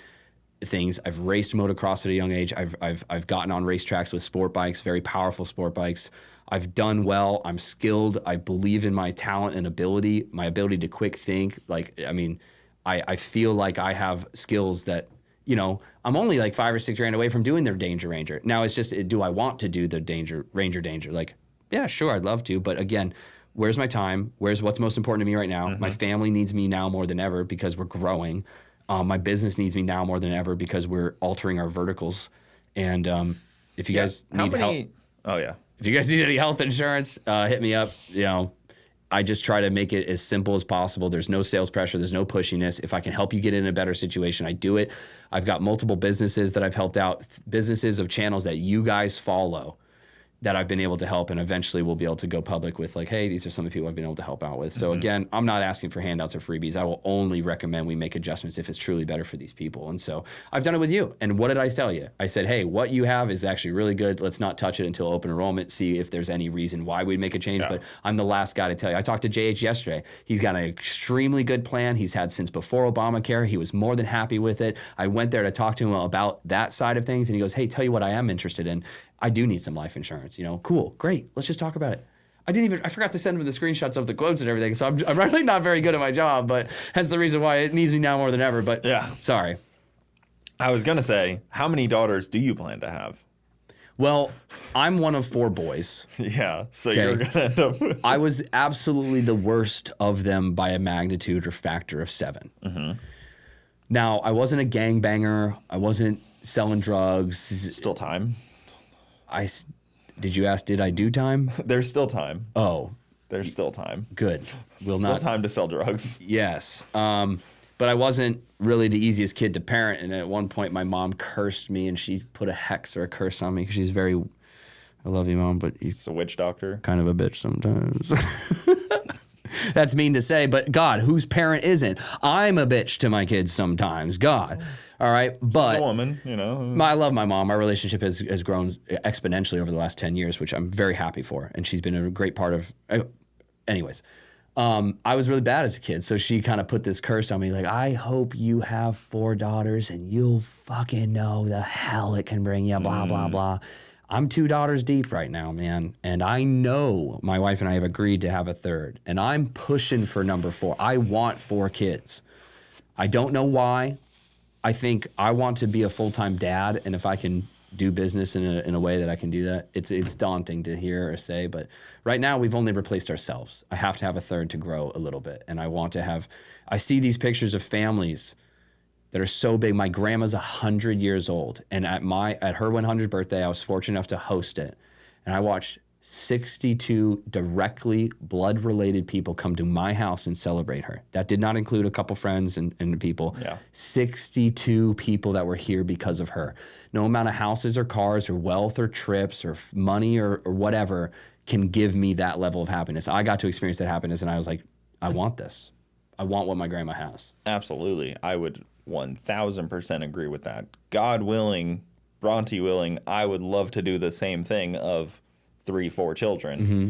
things. I've raced motocross at a young age. I've gotten on racetracks with sport bikes, very powerful sport bikes. I've done well. I'm skilled. I believe in my talent and ability, my ability to quick think. Like, I mean, I feel like I have skills that, you know, I'm only like $5 or $6 grand away from doing their Danger Ranger. Now it's just, do I want to do the Ranger? Like, yeah, sure, I'd love to. But again, where's my time? What's most important to me right now? Mm-hmm. My family needs me now more than ever because we're growing. My business needs me now more than ever because we're altering our verticals. And if you guys need help, Oh, yeah. if you guys need any health insurance, hit me up. You know, I just try to make it as simple as possible. There's no sales pressure. There's no pushiness. If I can help you get in a better situation, I do it. I've got multiple businesses that I've helped out, businesses of channels that you guys follow that I've been able to help, and eventually we'll be able to go public with like, hey, these are some of the people I've been able to help out with. So again, I'm not asking for handouts or freebies. I will only recommend we make adjustments if it's truly better for these people. And so I've done it with you. And what did I tell you? I said, hey, what you have is actually really good. Let's not touch it until open enrollment, see if there's any reason why we'd make a change. Yeah. But I'm the last guy to tell you. I talked to JH yesterday. He's got an extremely good plan. He's had since before Obamacare. He was more than happy with it. I went there to talk to him about that side of things. And he goes, hey, tell you what I am interested in. I do need some life insurance, you know, cool, great. Let's just talk about it. I forgot to send him the screenshots of the quotes and everything. So I'm really not very good at my job, but hence the reason why it needs me now more than ever. But Yeah. sorry. I was going to say, how many daughters do you plan to have? Well, I'm one of 4 boys. Yeah. So Okay. you're going to end up with... I was absolutely the worst of them by a magnitude or factor of 7. Mm-hmm. Now, I wasn't a gangbanger. I wasn't selling drugs. Still time. Did you ask, did I do time? There's still time. Oh, There's still time. good. Will Still not. time to sell drugs. Yes. But I wasn't really the easiest kid to parent. And at one point, my mom cursed me and she put a hex or a curse on me because she's very, I love you, Mom, but you're It's a witch doctor. kind of a bitch sometimes. That's mean to say, but God, whose parent isn't? I'm a bitch to my kids sometimes. God. All right. A But woman, you know. I love my mom. Our relationship has grown exponentially over the last 10 years, which I'm very happy for. And she's been a great part of. Anyways, I was really bad as a kid. So she kind of put this curse on me like, I hope you have 4 daughters and you'll fucking know the hell it can bring you, blah, blah, blah. I'm 2 daughters deep right now, man. And I know my wife and I have agreed to have a 3rd. And I'm pushing for number 4. I want 4 kids. I don't know why. I think I want to be a full-time dad, and if I can do business in a way that I can do that, it's daunting to hear or say, but right now we've only replaced ourselves. I have to have a 3rd to grow a little bit, and I see these pictures of families that are so big. My grandma's 100 years old, and at her 100th birthday, I was fortunate enough to host it, and I watched 62 directly blood-related people come to my house and celebrate her. That did not include a couple friends and people. Yeah. 62 people that were here because of her. No amount of houses or cars or wealth or trips or money or whatever can give me that level of happiness. I got to experience that happiness, and I was like, I want this. I want what my grandma has. Absolutely. I would 1,000% agree with that. God willing, Bronte willing, I would love to do the same thing of 3-4 children. Mm-hmm.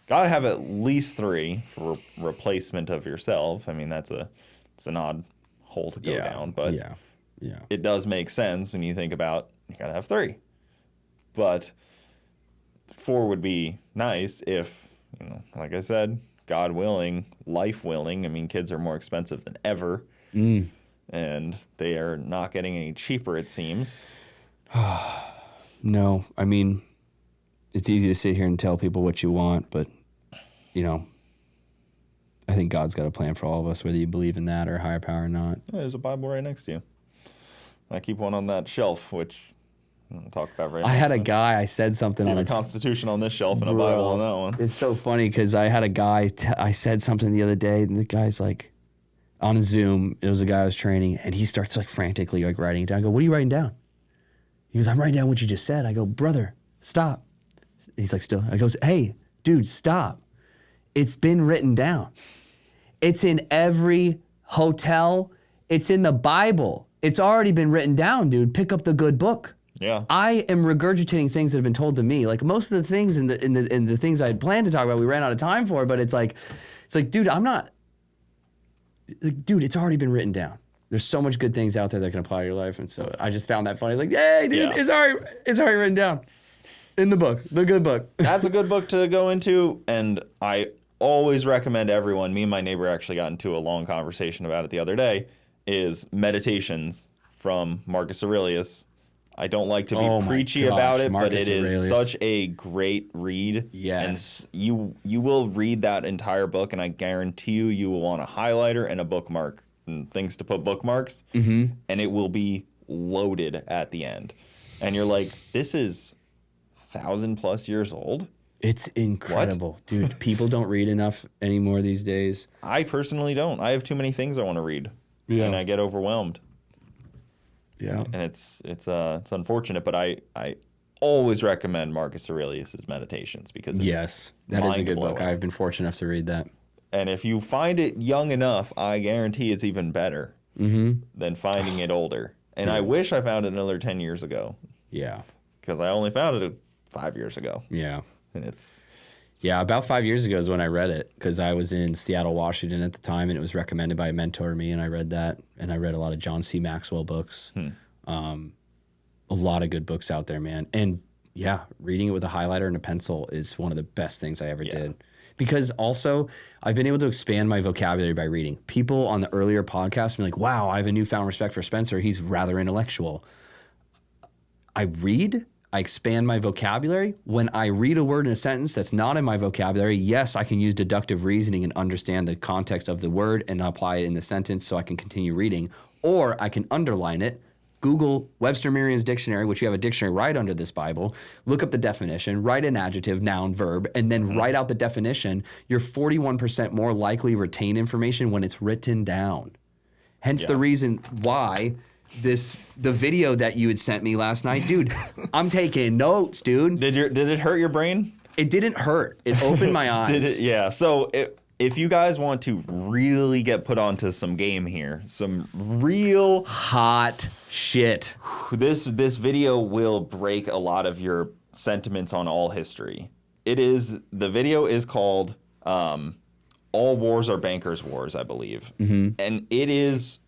Gotta have at least 3 for replacement of yourself. I mean, it's an odd hole to go down, but yeah. it does make sense when you think about you gotta have 3. But 4 would be nice if, like I said, God willing, life willing. I mean, kids are more expensive than ever. And they are not getting any cheaper, it seems. No, I mean, it's easy to sit here and tell people what you want, but, I think God's got a plan for all of us, whether you believe in that or a higher power or not. Yeah, there's a Bible right next to you. I keep one on that shelf, which I'll talk about right now. I had a guy, I said something on a Constitution on this shelf and a Bible on that one. It's so funny because I had a guy, I said something the other day, and the guy's like, on Zoom, it was a guy I was training, and he starts like frantically like writing it down. I go, what are you writing down? He goes, I'm writing down what you just said. I go, brother, stop. He's like, still. I goes, hey, dude, stop. It's been written down. It's in every hotel. It's in the Bible. It's already been written down, dude. Pick up the good book. Yeah. I am regurgitating things that have been told to me. Like most of the things in the things I had planned to talk about, we ran out of time for. But it's like, dude, I'm not. Like, dude, it's already been written down. There's so much good things out there that can apply to your life, and so I just found that funny. I was like, hey, dude, it's already written down in the book, the good book. That's a good book to go into, and I always recommend everyone. Me and my neighbor actually got into a long conversation about it the other day. Is Meditations from Marcus Aurelius. I don't like to be preachy about it, Marcus but it Aurelius. Is such a great read. Yes. And you will read that entire book, and I guarantee you will want a highlighter and a bookmark and things to put bookmarks, and it will be loaded at the end. And you're like, this is 1,000+ years old? It's incredible. What? Dude, people don't read enough anymore these days. I personally don't. I have too many things I want to read, and I get overwhelmed. Yeah, and it's unfortunate, but I always recommend Marcus Aurelius's Meditations because it's that is a good book. I've been fortunate enough to read that. And if you find it young enough, I guarantee it's even better than finding it older. And I wish I found it another 10 years ago. Yeah, because I only found it 5 years ago. Yeah, and it's. Yeah, about 5 years ago is when I read it because I was in Seattle, Washington at the time, and it was recommended by a mentor to me, and I read that. And I read a lot of John C. Maxwell books. A lot of good books out there, man. And yeah, reading it with a highlighter and a pencil is one of the best things I ever did. Because also, I've been able to expand my vocabulary by reading. People on the earlier podcast be like, wow, I have a newfound respect for Spencer. He's rather intellectual. I read. I expand my vocabulary. When I read a word in a sentence that's not in my vocabulary, yes, I can use deductive reasoning and understand the context of the word and apply it in the sentence so I can continue reading. Or I can underline it, Google Webster Merriam's dictionary, which you have a dictionary right under this Bible, look up the definition, write an adjective, noun, verb, and then write out the definition. You're 41% more likely to retain information when it's written down. Hence the reason why the video that you had sent me last night, dude, I'm taking notes, dude. Did it hurt your brain? It didn't hurt. It opened my eyes. Did it? Yeah. So if you guys want to really get put onto some game here, some real hot shit, this video will break a lot of your sentiments on all history. The video is called All Wars Are Bankers' Wars, I believe. And it is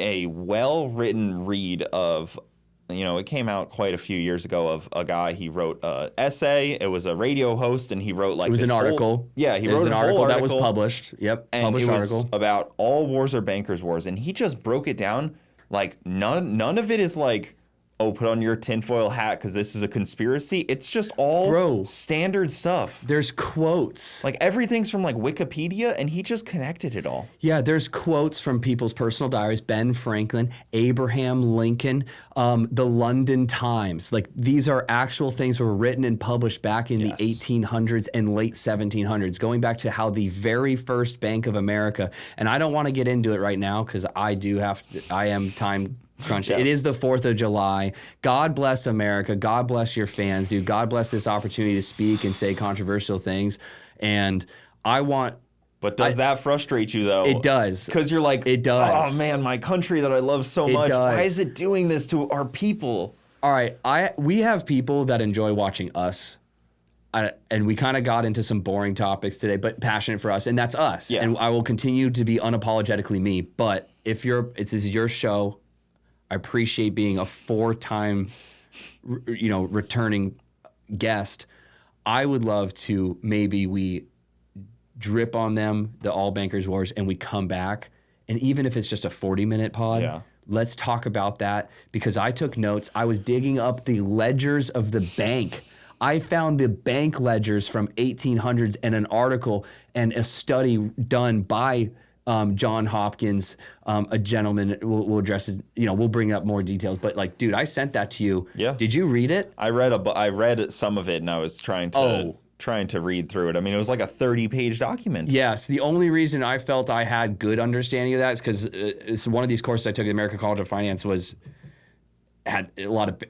a well-written read of, it came out quite a few years ago of a guy. He wrote an essay. It was a radio host, and he wrote like it was an article. He wrote an article that was published. Yep, and published it was article about all wars are bankers' wars, and he just broke it down like none of it is like, oh, put on your tinfoil hat because this is a conspiracy. It's just all standard stuff. There's quotes. Like everything's from like Wikipedia, and he just connected it all. Yeah, there's quotes from people's personal diaries. Ben Franklin, Abraham Lincoln, the London Times. Like these are actual things that were written and published back in the 1800s and late 1700s, going back to how the very first Bank of America, and I don't want to get into it right now because I am time crunch. It is the 4th of July. God bless America. God bless your fans, dude. God bless this opportunity to speak and say controversial things. And I want... But does that frustrate you, though? It does. Because you're like, it does. Oh, man, my country that I love so much. Why is it doing this to our people? All right. We have people that enjoy watching us. And we kind of got into some boring topics today, but passionate for us. And that's us. Yeah. And I will continue to be unapologetically me. But if this is your show... I appreciate being a 4-time, returning guest. I would love to maybe we drip on them, the All Bankers Wars, and we come back. And even if it's just a 40-minute pod, let's talk about that, because I took notes. I was digging up the ledgers of the bank. I found the bank ledgers from 1800s and an article and a study done by John Hopkins, a gentleman. We'll address his, we'll bring up more details. But like, dude, I sent that to you. Yeah. Did you read it? I read some of it, and I was trying to read through it. I mean, it was like a 30-page document. Yes. The only reason I felt I had good understanding of that is because it's one of these courses I took at the American College of Finance had a lot of,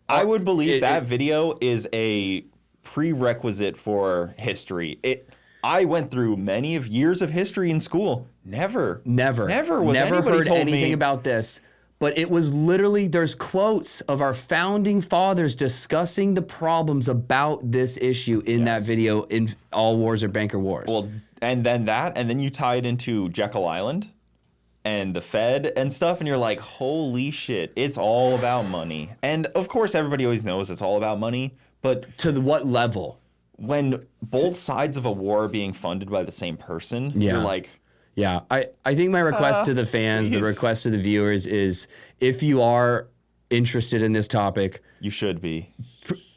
I would believe that video is a prerequisite for history. I went through many of years of history in school. Never heard anything about this. But it was literally, there's quotes of our founding fathers discussing the problems about this issue in that video in All Wars Are Banker Wars. Well, and then you tie it into Jekyll Island and the Fed and stuff, and you're like, holy shit, it's all about money. And of course, everybody always knows it's all about money, but to what level? When both sides of a war are being funded by the same person, you're like... Yeah, I think my request to the fans, the request to the viewers is, if you are interested in this topic, you should be.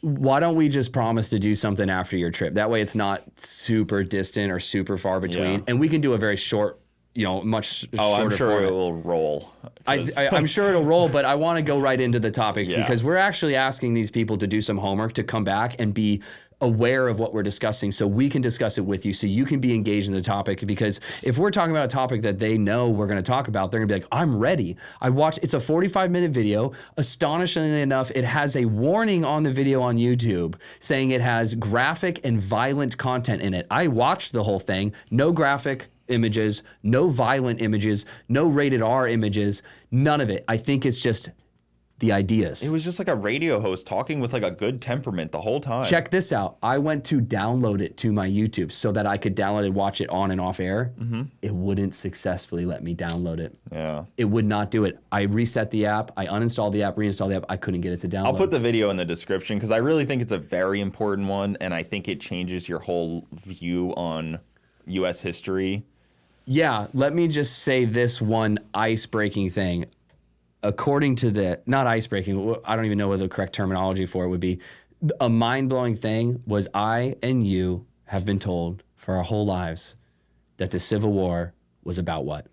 Why don't we just promise to do something after your trip? That way it's not super distant or super far between. And we can do a very short, much shorter I'm sure format. it will roll. I'm sure it'll roll, but I want to go right into the topic because we're actually asking these people to do some homework, to come back and be aware of what we're discussing so we can discuss it with you, so you can be engaged in the topic. Because if we're talking about a topic that they know we're going to talk about, they're going to be like, I'm ready. It's a 45-minute video. Astonishingly enough, it has a warning on the video on YouTube saying it has graphic and violent content in it. I watched the whole thing. No graphic images, no violent images, no rated R images, none of it. I think it's just the ideas. It was just like a radio host talking with like a good temperament the whole time. Check this out. I went to download it to my YouTube so that I could download and watch it on and off air. It wouldn't successfully let me download it. Yeah. It would not do it. I reset the app. I uninstalled the app, reinstalled the app. I couldn't get it to download. I'll put the video in the description because I really think it's a very important one, and I think it changes your whole view on U.S. history. Yeah. Let me just say this one ice-breaking thing. According to not ice-breaking, I don't even know what the correct terminology for it would be. A mind-blowing thing was I and you have been told for our whole lives that the Civil War was about what?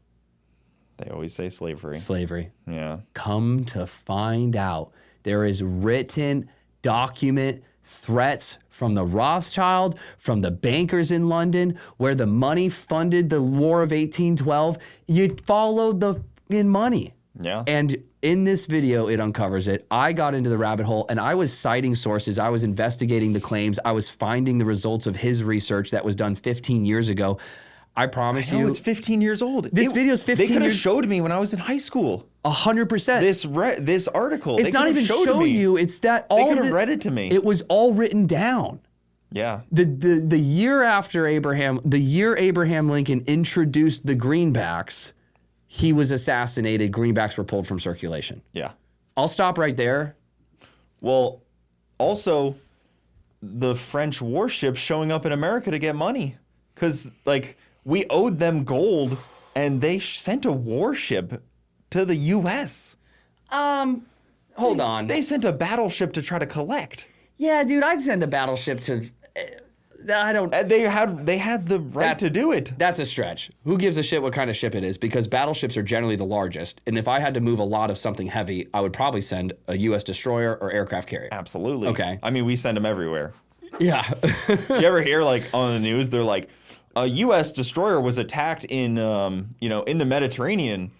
They always say slavery. Slavery. Yeah. Come to find out, there is written document threats from the Rothschild, from the bankers in London, where the money funded the War of 1812. You followed the money. Yeah. And in this video, it uncovers it. I got into the rabbit hole and I was citing sources. I was investigating the claims. I was finding the results of his research that was done 15 years ago. I promise you. It's 15 years old. This video's 15 years. They could have showed me when I was in high school. 100%. This article. It's not even show you. It's that all they could have read it to me. It was all written down. Yeah. The year after the year Abraham Lincoln introduced the greenbacks, he was assassinated. Greenbacks were pulled from circulation. Yeah. I'll stop right there. Well, also, the French warships showing up in America to get money. Because, we owed them gold, and they sent a warship to the U.S. Hold on. They sent a battleship to try to collect. Yeah, dude, I'd send a battleship to... I don't... They had the right to do it. That's a stretch. Who gives a shit what kind of ship it is? Because battleships are generally the largest. And if I had to move a lot of something heavy, I would probably send a U.S. destroyer or aircraft carrier. Absolutely. Okay. I mean, we send them everywhere. Yeah. You ever hear, on the news, they're like, a U.S. destroyer was attacked in the Mediterranean.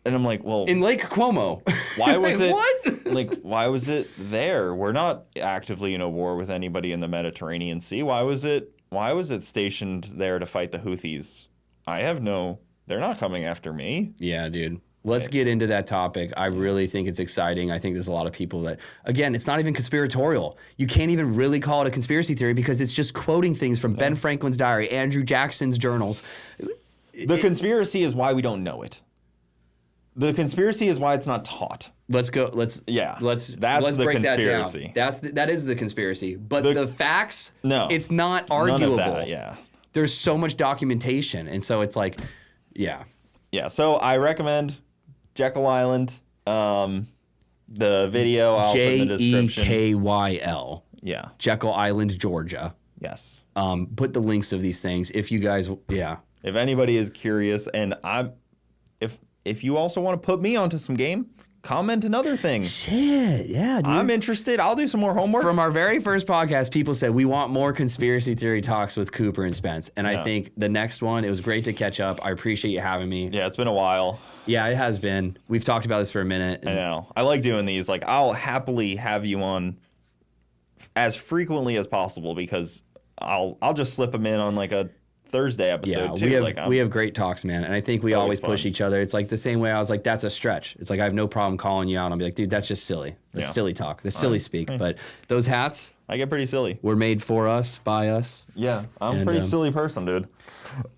And I'm like, well... In Lake Como. Why was it... What? Why was it there? We're not actively in a war with anybody in the Mediterranean Sea. Why was it stationed there to fight the Houthis? They're not coming after me. Yeah, dude. Let's get into that topic. I really think it's exciting. I think there's a lot of people that, again, it's not even conspiratorial. You can't even really call it a conspiracy theory because it's just quoting things from Ben Franklin's diary, Andrew Jackson's journals. The conspiracy is why we don't know it. The conspiracy is why it's not taught. Let's go. Let's that's break conspiracy. That down. That is the conspiracy. But the facts, no, it's not arguable. None of that, yeah. There's so much documentation, and so it's like, yeah. So I recommend Jekyll Island. The video I'll put in the description. Jekyll. Yeah. Jekyll Island, Georgia. Yes. Put the links of these things if you guys. Yeah. If anybody is curious, and if you also want to put me onto some game, comment another thing. Shit, yeah, dude. I'm interested. I'll do some more homework. From our very first podcast, people said we want more conspiracy theory talks with Cooper and Spence. And I think the next one, it was great to catch up. I appreciate you having me. Yeah, it's been a while. Yeah, it has been. We've talked about this for a minute. I know. I like doing these. Like, I'll happily have you on as frequently as possible because I'll just slip them in on like a Thursday episode too. We have great talks, man, and I think we always push each other. It's like the same way I was like, that's a stretch. It's like I have no problem calling you out. I'll be like, dude, that's just silly. That's silly talk. That's silly speak. But those hats, I get pretty silly. Were made for us, by us. Yeah, I'm a pretty silly person, dude.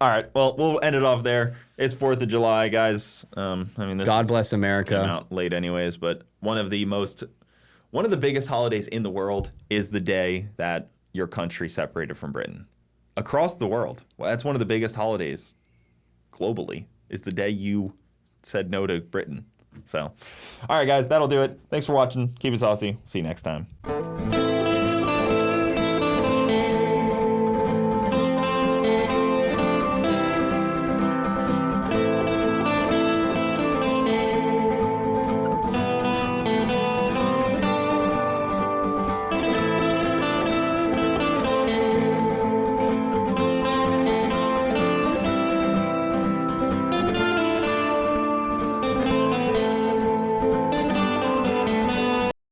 All right, well, we'll end it off there. It's 4th of July, guys. This God bless America. Came out late, anyways, but one of the biggest holidays in the world is the day that your country separated from Britain. Across the world, well, that's one of the biggest holidays globally, is the day you said no to Britain. So, all right, guys, that'll do it. Thanks for watching. Keep it saucy. See you next time.